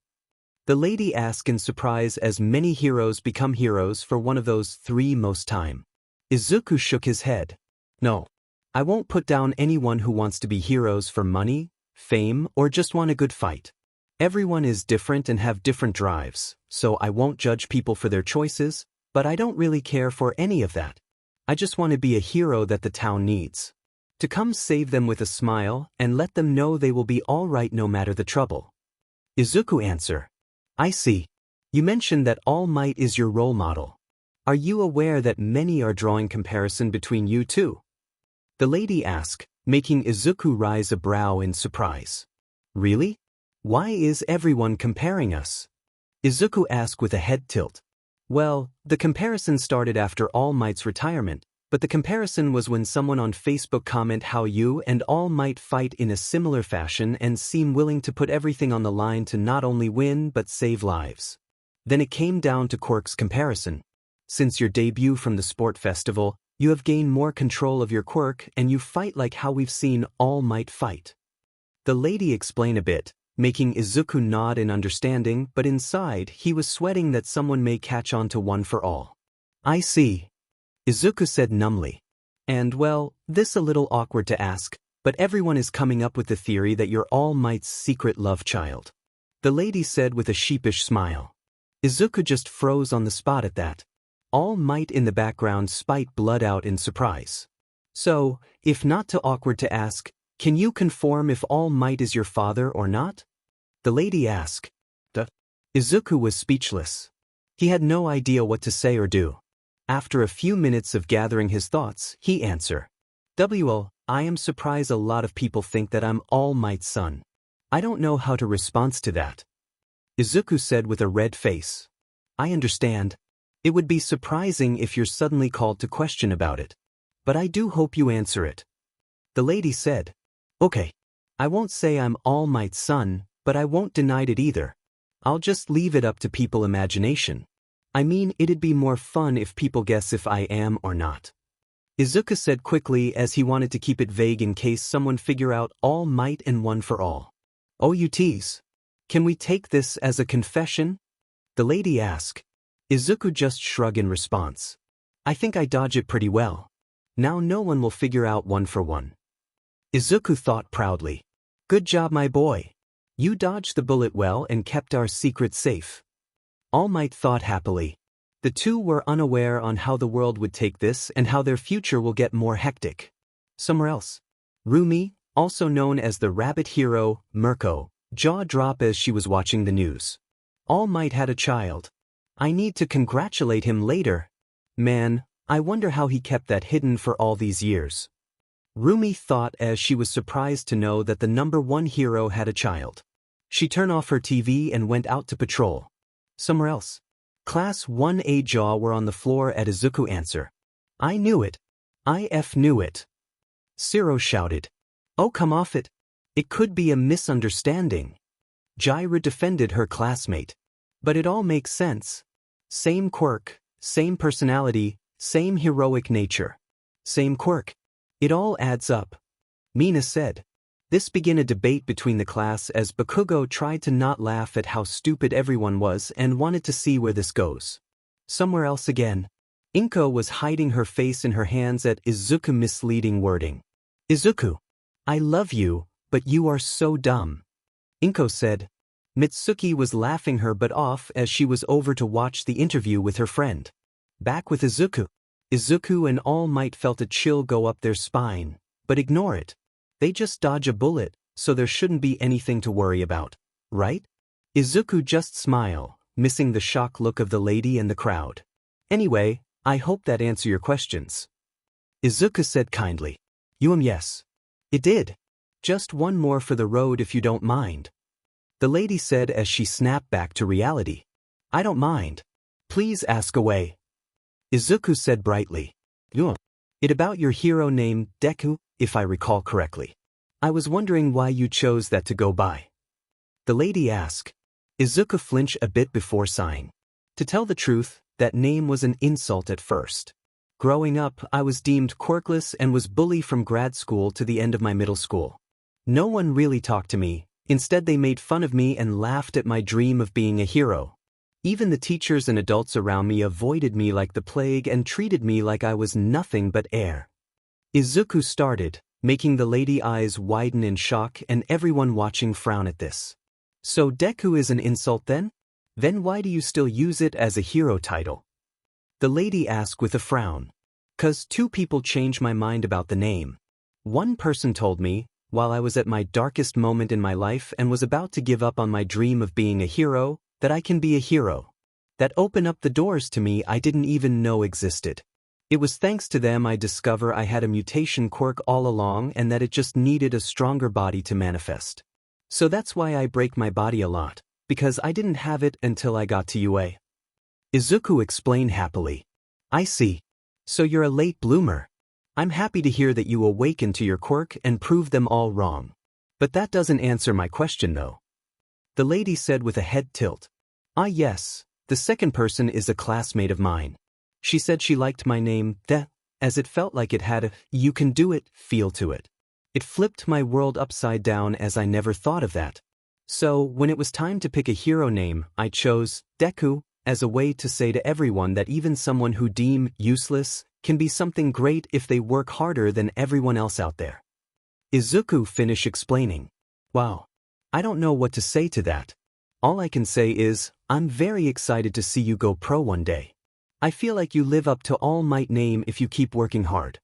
The lady asked in surprise as many heroes become heroes for one of those 3 most time. Izuku shook his head. No. I won't put down anyone who wants to be heroes for money, fame, or just want a good fight. Everyone is different and have different drives, so I won't judge people for their choices, but I don't really care for any of that. I just want to be a hero that the town needs. To come save them with a smile and let them know they will be all right no matter the trouble. Izuku answered. I see. You mentioned that All Might is your role model. Are you aware that many are drawing comparison between you two? The lady asked, making Izuku raise a brow in surprise. Really? Why is everyone comparing us? Izuku asked with a head tilt. Well, the comparison started after All Might's retirement, But the comparison was when someone on Facebook comment how you and All Might fight in a similar fashion and seem willing to put everything on the line to not only win but save lives. Then it came down to Quirk's comparison. Since your debut from the sport festival, you have gained more control of your quirk and you fight like how we've seen All Might fight. The lady explained a bit, making Izuku nod in understanding, but inside he was sweating that someone may catch on to One for All. I see. Izuku said numbly. And well, this a little awkward to ask, but everyone is coming up with the theory that you're All Might's secret love child. The lady said with a sheepish smile. Izuku just froze on the spot at that. All Might in the background spat blood out in surprise. So, if not too awkward to ask, can you confirm if All Might is your father or not? The lady asked. Izuku was speechless. He had no idea what to say or do. After a few minutes of gathering his thoughts, he answered. Well, I am surprised a lot of people think that I'm All Might's son. I don't know how to respond to that. Izuku said with a red face. I understand. It would be surprising if you're suddenly called to question about it. But I do hope you answer it. The lady said. Okay. I won't say I'm All Might's son, but I won't deny it either. I'll just leave it up to people's imagination. I mean, it'd be more fun if people guess if I am or not. Izuku said quickly as he wanted to keep it vague in case someone figure out All Might and One for All. Oh, you tease. Can we take this as a confession? The lady asked. Izuku just shrugged in response. I think I dodge it pretty well. Now no one will figure out One for One. Izuku thought proudly. Good job, my boy. You dodged the bullet well and kept our secret safe. All Might thought happily. The two were unaware on how the world would take this and how their future will get more hectic. Somewhere else. Rumi, also known as the rabbit hero, Mirko, jaw dropped as she was watching the news. All Might had a child. I need to congratulate him later. Man, I wonder how he kept that hidden for all these years. Rumi thought as she was surprised to know that the #1 hero had a child. She turned off her TV and went out to patrol. Somewhere else. Class 1A jaw were on the floor at Izuku answer. I knew it. Knew it. Siro shouted. Oh, come off it. It could be a misunderstanding. Jaira defended her classmate. But it all makes sense. Same quirk, same personality, same heroic nature. Same quirk. It all adds up. Mina said. This began a debate between the class as Bakugo tried to not laugh at how stupid everyone was and wanted to see where this goes. Somewhere else again. Inko was hiding her face in her hands at Izuku's misleading wording. Izuku. I love you, but you are so dumb. Inko said. Mitsuki was laughing her butt off as she was over to watch the interview with her friend. Back with Izuku. Izuku and All Might felt a chill go up their spine, but ignore it. They just dodge a bullet, so there shouldn't be anything to worry about, right? Izuku just smiled, missing the shocked look of the lady and the crowd. Anyway, I hope that answered your questions. Izuku said kindly. Yes. It did. Just one more for the road if you don't mind. The lady said as she snapped back to reality. I don't mind. Please ask away. Izuku said brightly. It about your hero named Deku, if I recall correctly. I was wondering why you chose that to go by. The lady asked. Izuku flinched a bit before sighing. To tell the truth, that name was an insult at first. Growing up, I was deemed quirkless and was bullied from grad school to the end of my middle school. No one really talked to me, instead they made fun of me and laughed at my dream of being a hero. Even the teachers and adults around me avoided me like the plague and treated me like I was nothing but air. Izuku started, making the lady eyes widen in shock and everyone watching frown at this. So Deku is an insult then? Then why do you still use it as a hero title? The lady asked with a frown. 'Cause two people changed my mind about the name. One person told me, while I was at my darkest moment in my life and was about to give up on my dream of being a hero, that I can be a hero. That opened up the doors to me I didn't even know existed. It was thanks to them I discovered I had a mutation quirk all along and that it just needed a stronger body to manifest. So that's why I break my body a lot, because I didn't have it until I got to UA. Izuku explained happily. I see. So you're a late bloomer. I'm happy to hear that you awakened to your quirk and proved them all wrong. But that doesn't answer my question though. The lady said with a head tilt. Ah yes, the second person is a classmate of mine. She said she liked my name, as it felt like it had a "you can do it" feel to it. It flipped my world upside down as I never thought of that. So, when it was time to pick a hero name, I chose Deku as a way to say to everyone that even someone who deem useless can be something great if they work harder than everyone else out there. Izuku finished explaining. Wow. I don't know what to say to that. All I can say is, I'm very excited to see you go pro one day. I feel like you live up to All Might name if you keep working hard.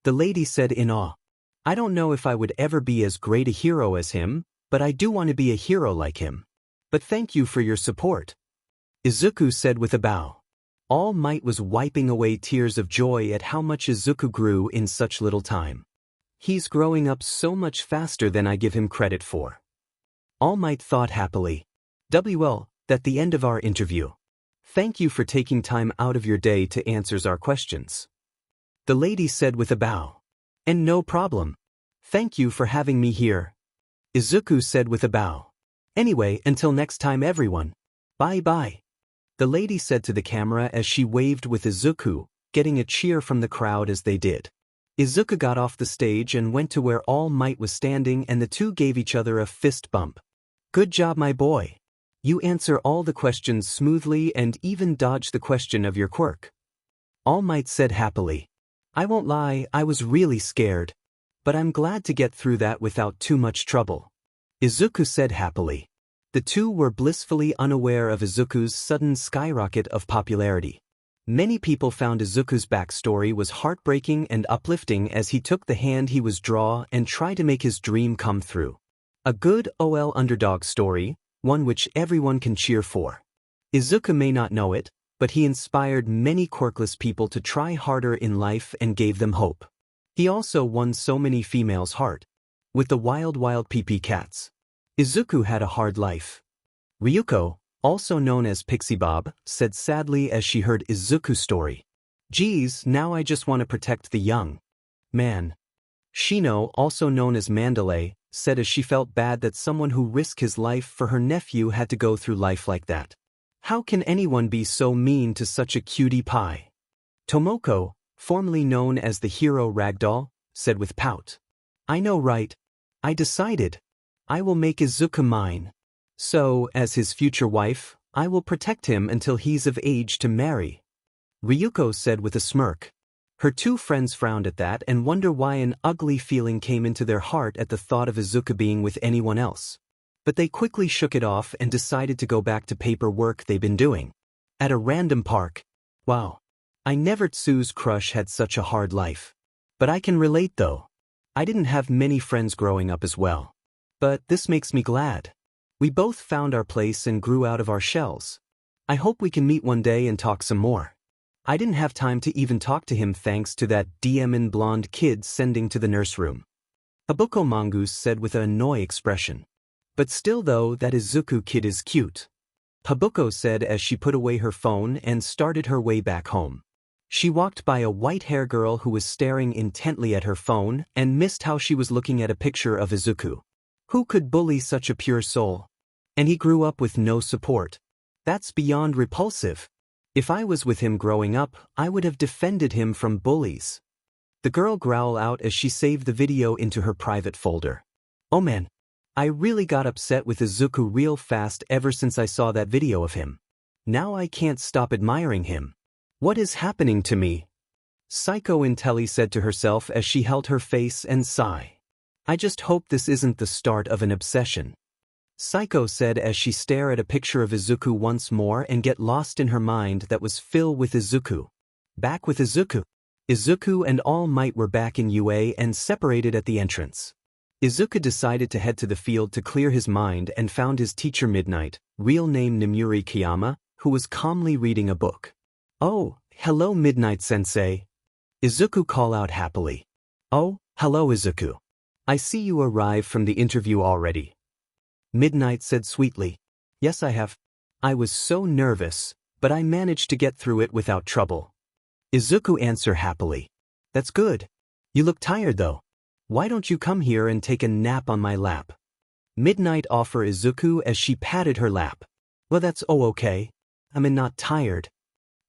The lady said in awe. I don't know if I would ever be as great a hero as him, but I do want to be a hero like him. But thank you for your support. Izuku said with a bow. All Might was wiping away tears of joy at how much Izuku grew in such little time. He's growing up so much faster than I give him credit for. All Might thought happily. Well, that's the end of our interview. Thank you for taking time out of your day to answer our questions. The lady said with a bow. And no problem. Thank you for having me here. Izuku said with a bow. Anyway, until next time everyone. Bye-bye. The lady said to the camera as she waved with Izuku, getting a cheer from the crowd as they did. Izuku got off the stage and went to where All Might was standing and the two gave each other a fist bump. Good job my boy. You answer all the questions smoothly and even dodge the question of your quirk. All Might said happily. I won't lie, I was really scared. But I'm glad to get through that without too much trouble. Izuku said happily. The two were blissfully unaware of Izuku's sudden skyrocket of popularity. Many people found Izuku's backstory was heartbreaking and uplifting as he took the hand he was drawn and tried to make his dream come through. A good OL underdog story, one which everyone can cheer for. Izuku may not know it, but he inspired many quirkless people to try harder in life and gave them hope. He also won so many females' heart. With the wild PP cats. Izuku had a hard life. Ryuko, also known as Pixie Bob, said sadly as she heard Izuku's story. Geez, now I just want to protect the young man. Shino, also known as Mandalay, said as she felt bad that someone who risked his life for her nephew had to go through life like that. How can anyone be so mean to such a cutie pie? Tomoko, formerly known as the hero Ragdoll, said with pout. I know right. I decided. I will make Izuku mine. So, as his future wife, I will protect him until he's of age to marry. Ryuko said with a smirk. Her two friends frowned at that and wonder why an ugly feeling came into their heart at the thought of Izuku being with anyone else. But they quickly shook it off and decided to go back to paperwork they've been doing. At a random park. Wow. I never Tsu's crush had such a hard life. But I can relate though. I didn't have many friends growing up as well. But this makes me glad. We both found our place and grew out of our shells. I hope we can meet one day and talk some more. I didn't have time to even talk to him thanks to that demon blonde kid sending to the nurse room. Habuko Mongoose said with an annoyed expression. But still though, that Izuku kid is cute. Habuko said as she put away her phone and started her way back home. She walked by a white-hair girl who was staring intently at her phone and missed how she was looking at a picture of Izuku. Who could bully such a pure soul? And he grew up with no support. That's beyond repulsive. If I was with him growing up, I would have defended him from bullies. The girl growled out as she saved the video into her private folder. Oh man. I really got upset with Izuku real fast ever since I saw that video of him. Now I can't stop admiring him. What is happening to me? Psycho Intelli said to herself as she held her face and sighed. I just hope this isn't the start of an obsession. Psycho said as she stared at a picture of Izuku once more and get lost in her mind that was filled with Izuku. Back with Izuku. Izuku and All Might were back in UA and separated at the entrance. Izuku decided to head to the field to clear his mind and found his teacher Midnight, real name Nimuri Kiyama, who was calmly reading a book. Oh, hello Midnight-sensei. Izuku called out happily. Oh, hello Izuku. I see you arrived from the interview already. Midnight said sweetly. Yes I have. I was so nervous, but I managed to get through it without trouble. Izuku answered happily. That's good. You look tired though. Why don't you come here and take a nap on my lap? Midnight offered Izuku as she patted her lap. Well, that's okay. I'm not tired,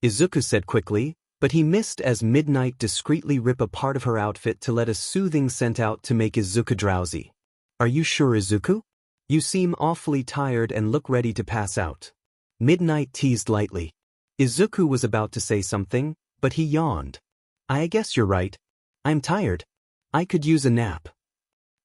Izuku said quickly, but he missed as Midnight discreetly ripped a part of her outfit to let a soothing scent out to make Izuku drowsy. Are you sure, Izuku? You seem awfully tired and look ready to pass out. Midnight teased lightly. Izuku was about to say something, but he yawned. I guess you're right. I'm tired. I could use a nap,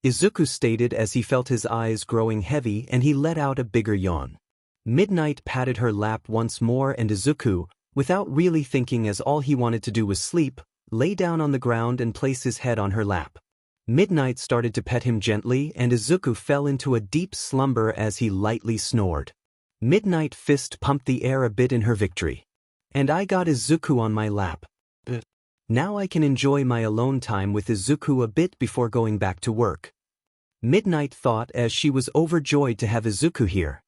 Izuku stated as he felt his eyes growing heavy and he let out a bigger yawn. Midnight patted her lap once more and Izuku, without really thinking as all he wanted to do was sleep, lay down on the ground and place his head on her lap. Midnight started to pet him gently and Izuku fell into a deep slumber as he lightly snored. Midnight fist pumped the air a bit in her victory. And I got Izuku on my lap. Now I can enjoy my alone time with Izuku a bit before going back to work. Midnight thought as she was overjoyed to have Izuku here.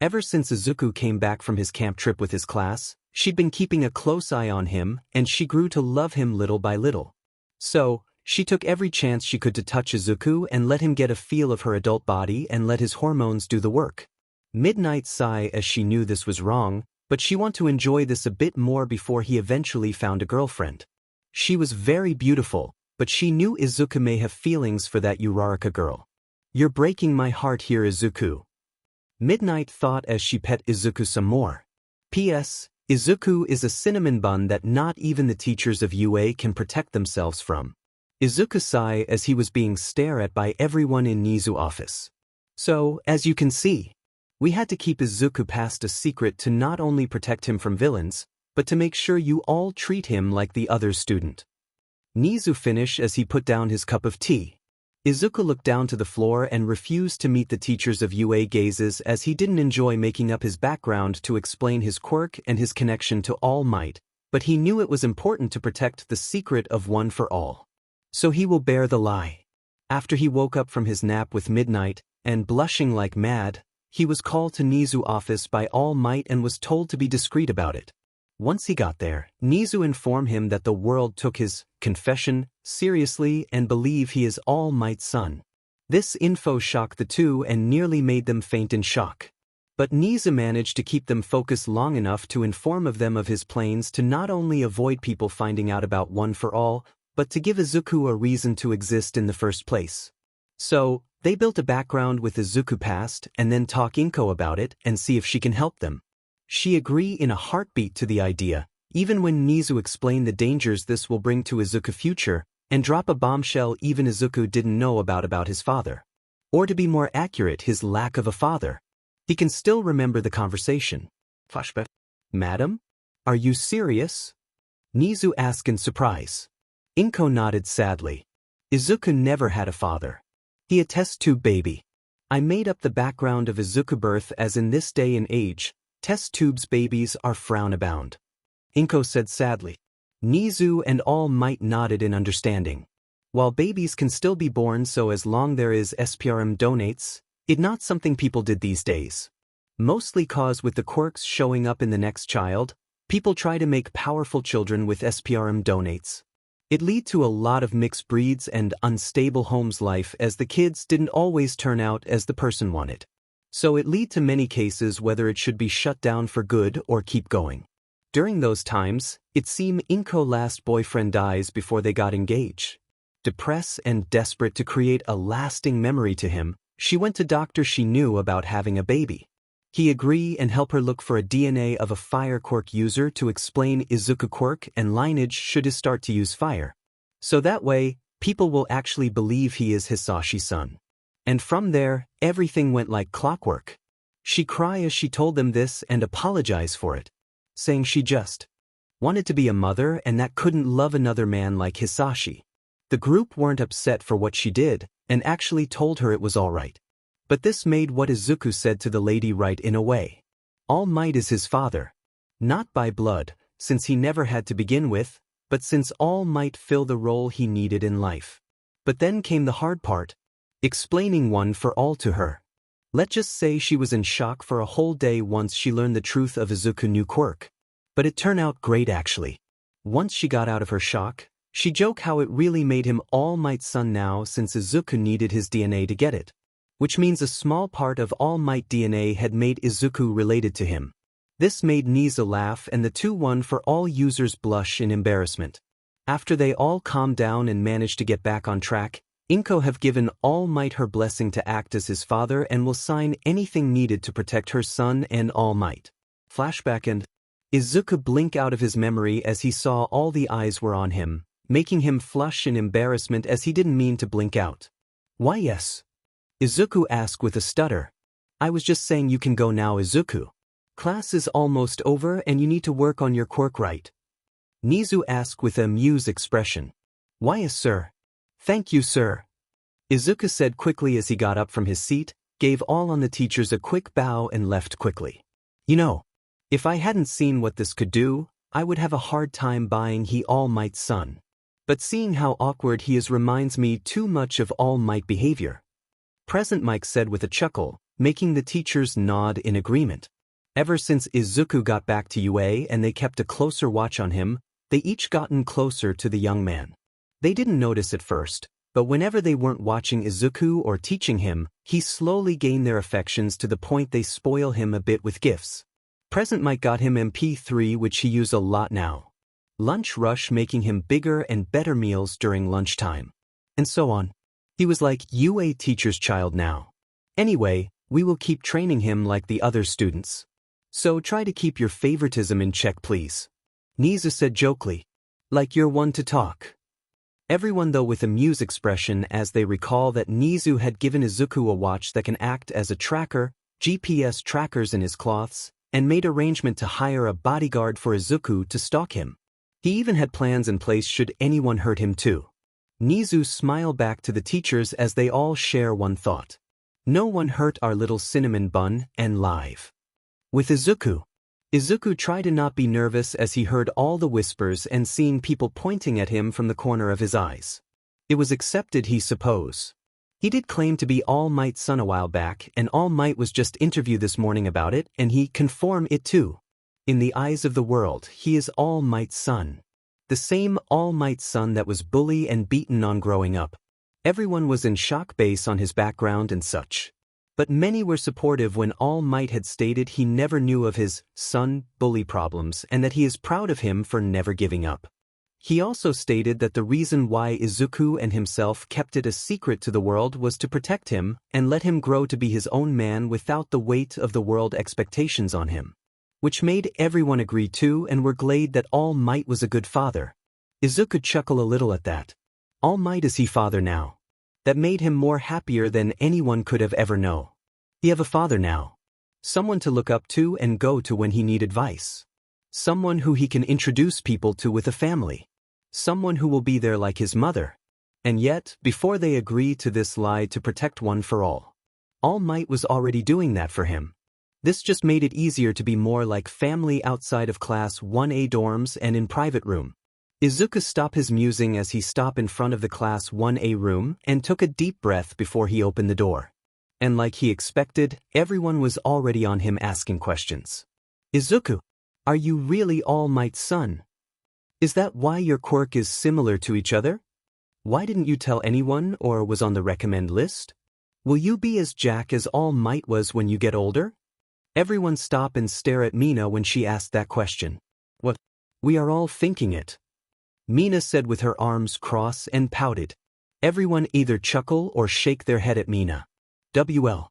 Ever since Izuku came back from his camp trip with his class, she'd been keeping a close eye on him and she grew to love him little by little. So, she took every chance she could to touch Izuku and let him get a feel of her adult body and let his hormones do the work. Midnight sighed as she knew this was wrong, but she wanted to enjoy this a bit more before he eventually found a girlfriend. She was very beautiful, but she knew Izuku may have feelings for that Uraraka girl. You're breaking my heart here, Izuku, Midnight thought as she pet Izuku some more. P.S. Izuku is a cinnamon bun that not even the teachers of UA can protect themselves from. Izuku sighed as he was being stared at by everyone in Nizu's office. So, as you can see, we had to keep Izuku past a secret to not only protect him from villains, but to make sure you all treat him like the other student. Nizu finished as he put down his cup of tea. Izuku looked down to the floor and refused to meet the teachers of UA gazes as he didn't enjoy making up his background to explain his quirk and his connection to All Might, but he knew it was important to protect the secret of One for All. So he will bear the lie. After he woke up from his nap with Midnight, and blushing like mad, he was called to Nizu's office by All Might and was told to be discreet about it. Once he got there, Nizu informed him that the world took his confession seriously and believe he is All Might's son. This info shocked the two and nearly made them faint in shock. But Nizu managed to keep them focused long enough to inform them of his plans to not only avoid people finding out about One for All, but to give Izuku a reason to exist in the first place. So, they built a background with Izuku past and then talk Inko about it and see if she can help them. She agreed in a heartbeat to the idea, even when Nizu explained the dangers this will bring to Izuku's future, and drop a bombshell even Izuku didn't know about his father. Or to be more accurate, his lack of a father. He can still remember the conversation. Flashback. Madam? Are you serious? Nizu asked in surprise. Inko nodded sadly. Izuku never had a father. He a test tube baby. I made up the background of Izuku birth as in this day and age, test tubes babies are frown abound. Inko said sadly. Nizu and All Might nodded in understanding. While babies can still be born so as long there is SPRM donates, it not something people did these days. Mostly cause with the quirks showing up in the next child, people try to make powerful children with SPRM donates. It lead to a lot of mixed breeds and unstable homes life as the kids didn't always turn out as the person wanted. So it lead to many cases whether it should be shut down for good or keep going. During those times, it seemed Inko's last boyfriend dies before they got engaged. Depressed and desperate to create a lasting memory to him, she went to doctor she knew about having a baby. He agreed and helped her look for a DNA of a fire quirk user to explain Izuku quirk and lineage should he start to use fire. So that way, people will actually believe he is Hisashi's son. And from there, everything went like clockwork. She cried as she told them this and apologized for it, saying she just wanted to be a mother and that couldn't love another man like Hisashi. The group weren't upset for what she did and actually told her it was all right. But this made what Izuku said to the lady right in a way. All Might is his father. Not by blood, since he never had to begin with, but since All Might fill the role he needed in life. But then came the hard part. Explaining One for All to her. Let's just say she was in shock for a whole day once she learned the truth of Izuku's new quirk. But it turned out great actually. Once she got out of her shock, she joked how it really made him All Might's son now since Izuku needed his DNA to get it. Which means a small part of All Might DNA had made Izuku related to him. This made Nizu laugh and the 2-1 for all users blush in embarrassment. After they all calmed down and managed to get back on track, Inko have given All Might her blessing to act as his father and will sign anything needed to protect her son and All Might. Flashback and Izuku blinked out of his memory as he saw all the eyes were on him, making him flush in embarrassment as he didn't mean to blink out. Why yes? Izuku asked with a stutter. I was just saying you can go now, Izuku. Class is almost over and you need to work on your quirk, right? Nizu asked with an amused expression. Why yes, sir? Thank you, sir. Izuku said quickly as he got up from his seat, gave all on the teachers a quick bow and left quickly. You know, if I hadn't seen what this could do, I would have a hard time buying he All Might's son. But seeing how awkward he is reminds me too much of All Might behavior. Present Mike said with a chuckle, making the teachers nod in agreement. Ever since Izuku got back to UA and they kept a closer watch on him, they each gotten closer to the young man. They didn't notice at first, but whenever they weren't watching Izuku or teaching him, he slowly gained their affections to the point they spoil him a bit with gifts. Present Mike got him MP3, which he used a lot now. Lunch rush making him bigger and better meals during lunchtime. And so on. He was like UA teacher's child now. Anyway, we will keep training him like the other students. So try to keep your favoritism in check, please. Nizu said jokingly. Like you're one to talk. Everyone though with amused expression as they recall that Nizu had given Izuku a watch that can act as a tracker, GPS trackers in his clothes, and made arrangement to hire a bodyguard for Izuku to stalk him. He even had plans in place should anyone hurt him too. Nizu smiled back to the teachers as they all share one thought. No one hurt our little cinnamon bun and live. With Izuku tried to not be nervous as he heard all the whispers and seeing people pointing at him from the corner of his eyes. It was accepted, he suppose. He did claim to be All Might's son a while back, and All Might was just interviewed this morning about it, and he confirmed it too. In the eyes of the world, he is All Might's son. The same All Might's son that was bullied and beaten on growing up. Everyone was in shock based on his background and such. But many were supportive when All Might had stated he never knew of his son bully problems and that he is proud of him for never giving up. He also stated that the reason why Izuku and himself kept it a secret to the world was to protect him and let him grow to be his own man without the weight of the world expectations on him. Which made everyone agree too and were glad that All Might was a good father. Izuku chuckled a little at that. All Might is he father now. That made him more happier than anyone could have ever known. He have a father now. Someone to look up to and go to when he need advice. Someone who he can introduce people to with a family. Someone who will be there like his mother. And yet, before they agreed to this lie to protect one for All Might was already doing that for him. This just made it easier to be more like family outside of Class 1A dorms and in private room. Izuku stopped his musing as he stopped in front of the Class 1A room and took a deep breath before he opened the door. And like he expected, everyone was already on him asking questions. Izuku, are you really All Might's son? Is that why your quirk is similar to each other? Why didn't you tell anyone or was on the recommend list? Will you be as Jack as All Might was when you get older? Everyone stopped and stared at Mina when she asked that question. What? We are all thinking it. Mina said with her arms crossed and pouted. Everyone either chuckle or shake their head at Mina. WL.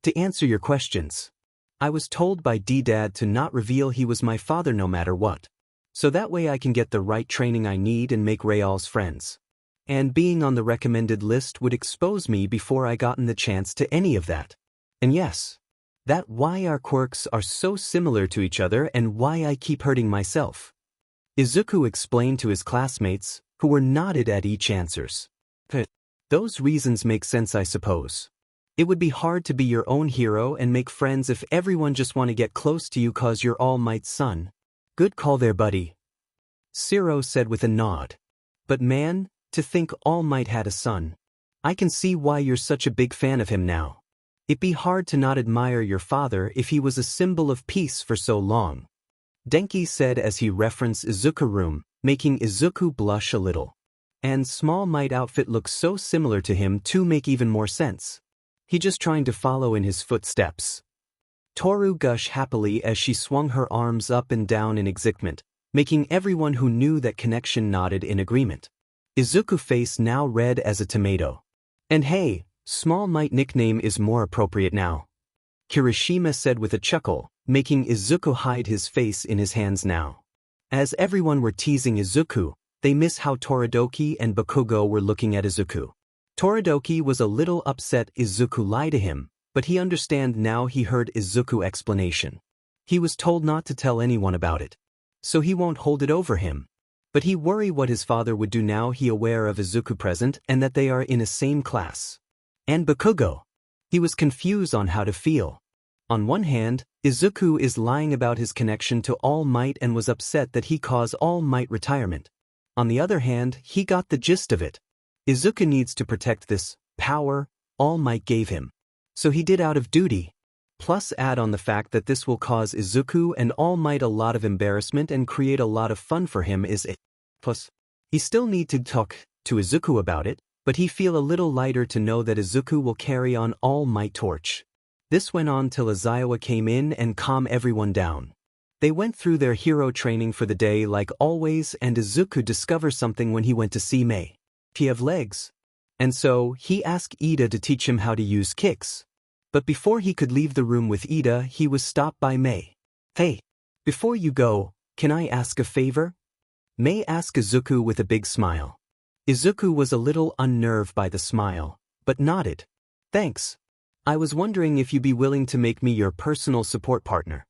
To answer your questions. I was told by D-Dad to not reveal he was my father no matter what. So that way I can get the right training I need and make Rayal's friends. And being on the recommended list would expose me before I gotten the chance to any of that. And yes, that why our quirks are so similar to each other and why I keep hurting myself. Izuku explained to his classmates, who were nodded at each answers. Those reasons make sense, I suppose. It would be hard to be your own hero and make friends if everyone just want to get close to you cause you're All Might's son. Good call there, buddy. Zero said with a nod. But man, to think All Might had a son. I can see why you're such a big fan of him now. It'd be hard to not admire your father if he was a symbol of peace for so long. Denki said as he referenced Izuku's room, making Izuku blush a little. And Small Might outfit looks so similar to him to make even more sense. He just trying to follow in his footsteps. Toru gushed happily as she swung her arms up and down in excitement, making everyone who knew that connection nodded in agreement. Izuku's face now red as a tomato. And hey, Small Might nickname is more appropriate now, Kirishima said with a chuckle, making Izuku hide his face in his hands now. As everyone were teasing Izuku, they miss how Todoroki and Bakugo were looking at Izuku. Todoroki was a little upset Izuku lied to him, but he understand now he heard Izuku's explanation. He was told not to tell anyone about it, so he won't hold it over him. But he worry what his father would do now he aware of Izuku present and that they are in a same class. And Bakugo. He was confused on how to feel. On one hand, Izuku is lying about his connection to All Might and was upset that he caused All Might retirement. On the other hand, he got the gist of it. Izuku needs to protect this power All Might gave him. So he did out of duty. Plus add on the fact that this will cause Izuku and All Might a lot of embarrassment and create a lot of fun for him is it. Plus, he still need to talk to Izuku about it, but he feel a little lighter to know that Izuku will carry on All Might torch. This went on till Aizawa came in and calmed everyone down. They went through their hero training for the day like always and Izuku discovered something when he went to see Mei. He have legs. And so, he asked Ida to teach him how to use kicks. But before he could leave the room with Ida, he was stopped by Mei. Hey, before you go, can I ask a favor? Mei asked Izuku with a big smile. Izuku was a little unnerved by the smile, but nodded. Thanks. I was wondering if you'd be willing to make me your personal support partner.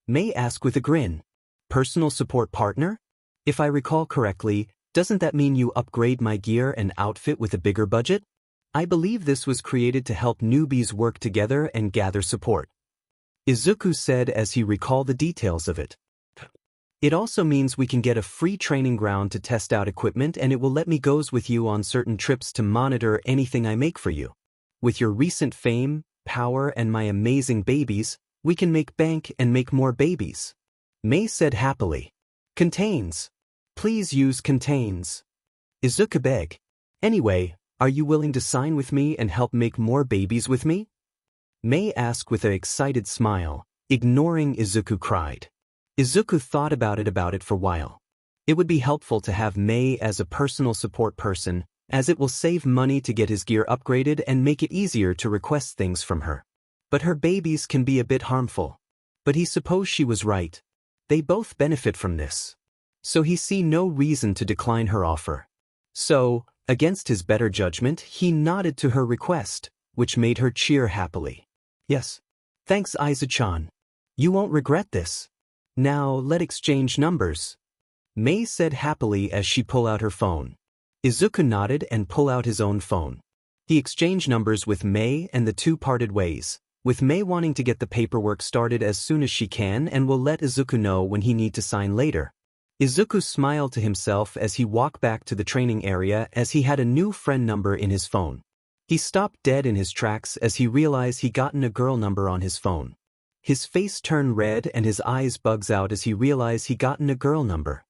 Mei asked with a grin. Personal support partner? If I recall correctly, doesn't that mean you upgrade my gear and outfit with a bigger budget? I believe this was created to help newbies work together and gather support. Izuku said as he recalled the details of it. It also means we can get a free training ground to test out equipment and it will let me goes with you on certain trips to monitor anything I make for you. With your recent fame, power and my amazing babies, we can make bank and make more babies. Mei said happily. Contains. Please use contains. Izuku begged. Anyway, are you willing to sign with me and help make more babies with me? Mei asked with an excited smile, ignoring Izuku cried. Izuku thought about it for a while. It would be helpful to have Mei as a personal support person, as it will save money to get his gear upgraded and make it easier to request things from her. But her babies can be a bit harmful. But he supposed she was right. They both benefit from this. So he see no reason to decline her offer. So, against his better judgment, he nodded to her request, which made her cheer happily. Yes. Thanks Aizu-chan. You won't regret this. Now, let's exchange numbers. Mei said happily as she pulled out her phone. Izuku nodded and pulled out his own phone. He exchanged numbers with Mei and the two parted ways, with Mei wanting to get the paperwork started as soon as she can and will let Izuku know when he need to sign later. Izuku smiled to himself as he walked back to the training area as he had a new friend number in his phone. He stopped dead in his tracks as he realized he gotten a girl number on his phone. His face turned red and his eyes bugs out as he realized he gotten a girl number.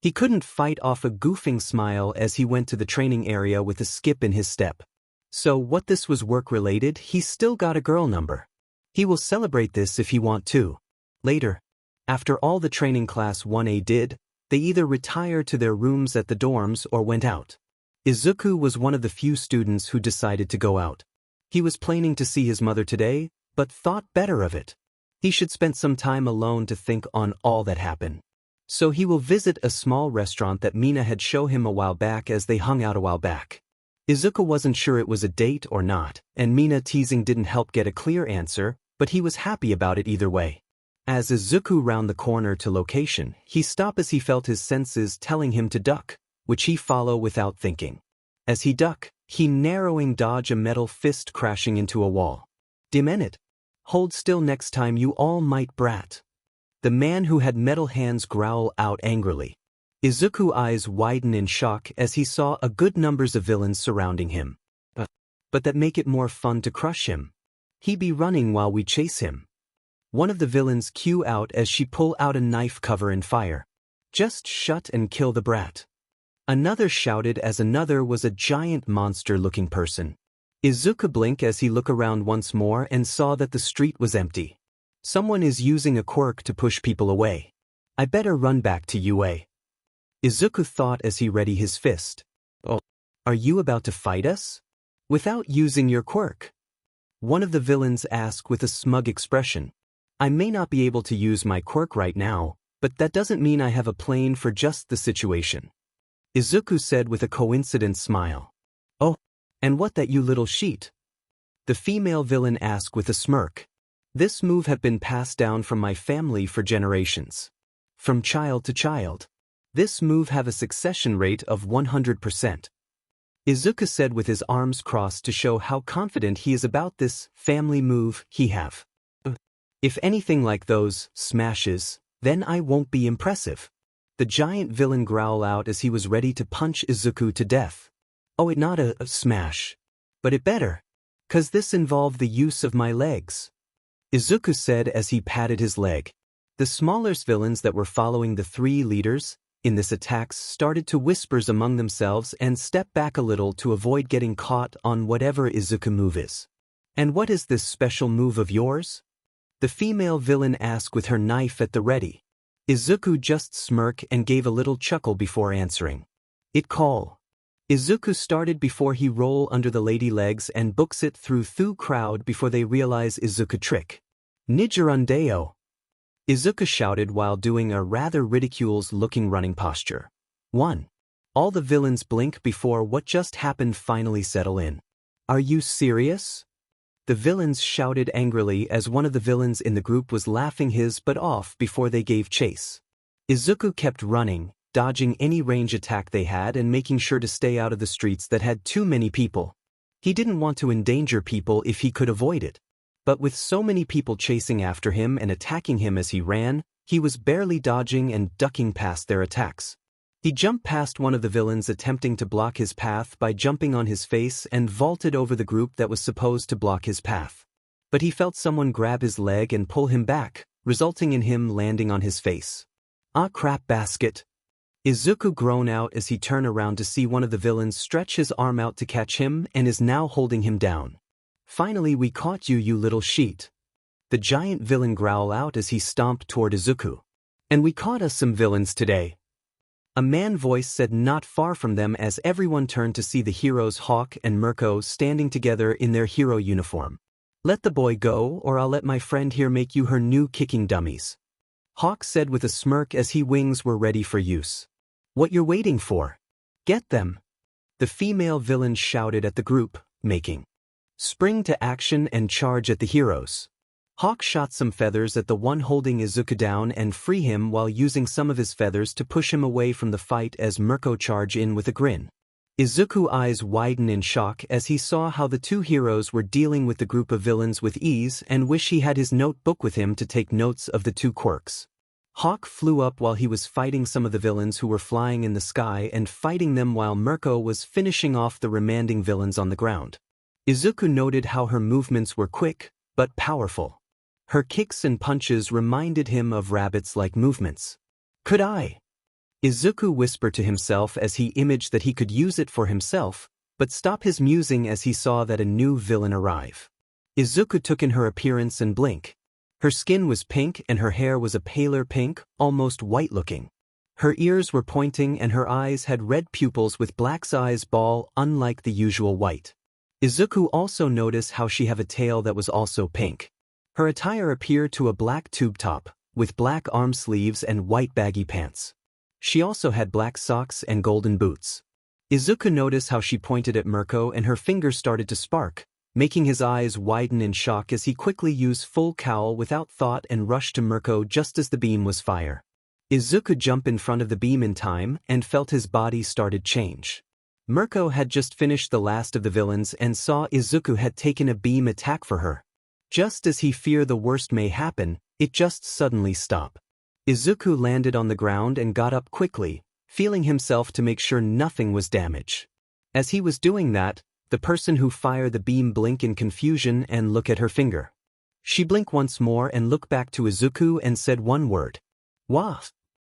He couldn't fight off a goofing smile as he went to the training area with a skip in his step. So what this was work-related, he still got a girl number. He will celebrate this if he want to. Later, after all the training class 1A did, they either retired to their rooms at the dorms or went out. Izuku was one of the few students who decided to go out. He was planning to see his mother today, but thought better of it. He should spend some time alone to think on all that happened. So he will visit a small restaurant that Mina had shown him a while back as they hung out a while back. Izuku wasn't sure it was a date or not, and Mina teasing didn't help get a clear answer, but he was happy about it either way. As Izuku round the corner to location, he stopped as he felt his senses telling him to duck, which he followed without thinking. As he ducked, he narrowing dodge a metal fist crashing into a wall. Dim it. Hold still next time you all might brat. The man who had metal hands growl out angrily. Izuku's eyes widen in shock as he saw a good numbers of villains surrounding him. But that make it more fun to crush him. He be running while we chase him. One of the villains cue out as she pull out a knife cover and fire. Just shut and kill the brat. Another shouted as another was a giant monster-looking person. Izuku blinked as he looked around once more and saw that the street was empty. Someone is using a quirk to push people away. I better run back to UA. Izuku thought as he readied his fist. Oh, are you about to fight us? Without using your quirk? One of the villains asked with a smug expression. I may not be able to use my quirk right now, but that doesn't mean I have a plan for just the situation. Izuku said with a coincident smile. Oh, and what that you little sheet? The female villain asked with a smirk. This move had been passed down from my family for generations. From child to child. This move have a succession rate of 100%. Izuku said with his arms crossed to show how confident he is about this family move he have. If anything like those smashes, then I won't be impressive. The giant villain growled out as he was ready to punch Izuku to death. Oh, it not a smash. But it better. 'Cause this involved the use of my legs. Izuku said as he patted his leg. The smaller villains that were following the three leaders in this attack started to whispers among themselves and step back a little to avoid getting caught on whatever Izuku move is. And what is this special move of yours? The female villain asked with her knife at the ready. Izuku just smirked and gave a little chuckle before answering. It call. Izuku started before he roll under the lady legs and books it through crowd before they realize Izuku trick. Nijirundeo. Izuku shouted while doing a rather ridiculous-looking running posture. 1. All the villains blink before what just happened finally settle in. Are you serious? The villains shouted angrily as one of the villains in the group was laughing his butt off before they gave chase. Izuku kept running, dodging any range attack they had and making sure to stay out of the streets that had too many people. He didn't want to endanger people if he could avoid it. But with so many people chasing after him and attacking him as he ran, he was barely dodging and ducking past their attacks. He jumped past one of the villains attempting to block his path by jumping on his face and vaulted over the group that was supposed to block his path. But he felt someone grab his leg and pull him back, resulting in him landing on his face. Ah crap basket. Izuku groaned out as he turned around to see one of the villains stretch his arm out to catch him and is now holding him down. Finally we caught you, you little sheet. The giant villain growled out as he stomped toward Izuku. And we caught us some villains today. A man voice said not far from them as everyone turned to see the heroes Hawk and Mirko standing together in their hero uniform. Let the boy go or I'll let my friend here make you her new kicking dummies. Hawk said with a smirk as his wings were ready for use. What you're waiting for? Get them. The female villain shouted at the group, making spring to action and charge at the heroes. Hawk shot some feathers at the one holding Izuku down and free him while using some of his feathers to push him away from the fight as Mirko charged in with a grin. Izuku's eyes widened in shock as he saw how the two heroes were dealing with the group of villains with ease and wished he had his notebook with him to take notes of the two quirks. Hawk flew up while he was fighting some of the villains who were flying in the sky and fighting them while Mirko was finishing off the remaining villains on the ground. Izuku noted how her movements were quick, but powerful. Her kicks and punches reminded him of rabbits-like movements. Could I? Izuku whispered to himself as he imagined that he could use it for himself, but stopped his musing as he saw that a new villain arrive. Izuku took in her appearance and blinked. Her skin was pink and her hair was a paler pink, almost white-looking. Her ears were pointing and her eyes had red pupils with black eyes ball unlike the usual white. Izuku also noticed how she had a tail that was also pink. Her attire appeared to a black tube top, with black arm sleeves and white baggy pants. She also had black socks and golden boots. Izuku noticed how she pointed at Mirko and her fingers started to spark, making his eyes widen in shock as he quickly used full cowl without thought and rushed to Mirko just as the beam was fired. Izuku jumped in front of the beam in time and felt his body started change. Mirko had just finished the last of the villains and saw Izuku had taken a beam attack for her. Just as he feared the worst may happen, it just suddenly stopped. Izuku landed on the ground and got up quickly, feeling himself to make sure nothing was damaged. As he was doing that, the person who fired the beam blinked in confusion and looked at her finger. She blinked once more and looked back to Izuku and said one word. "Wah."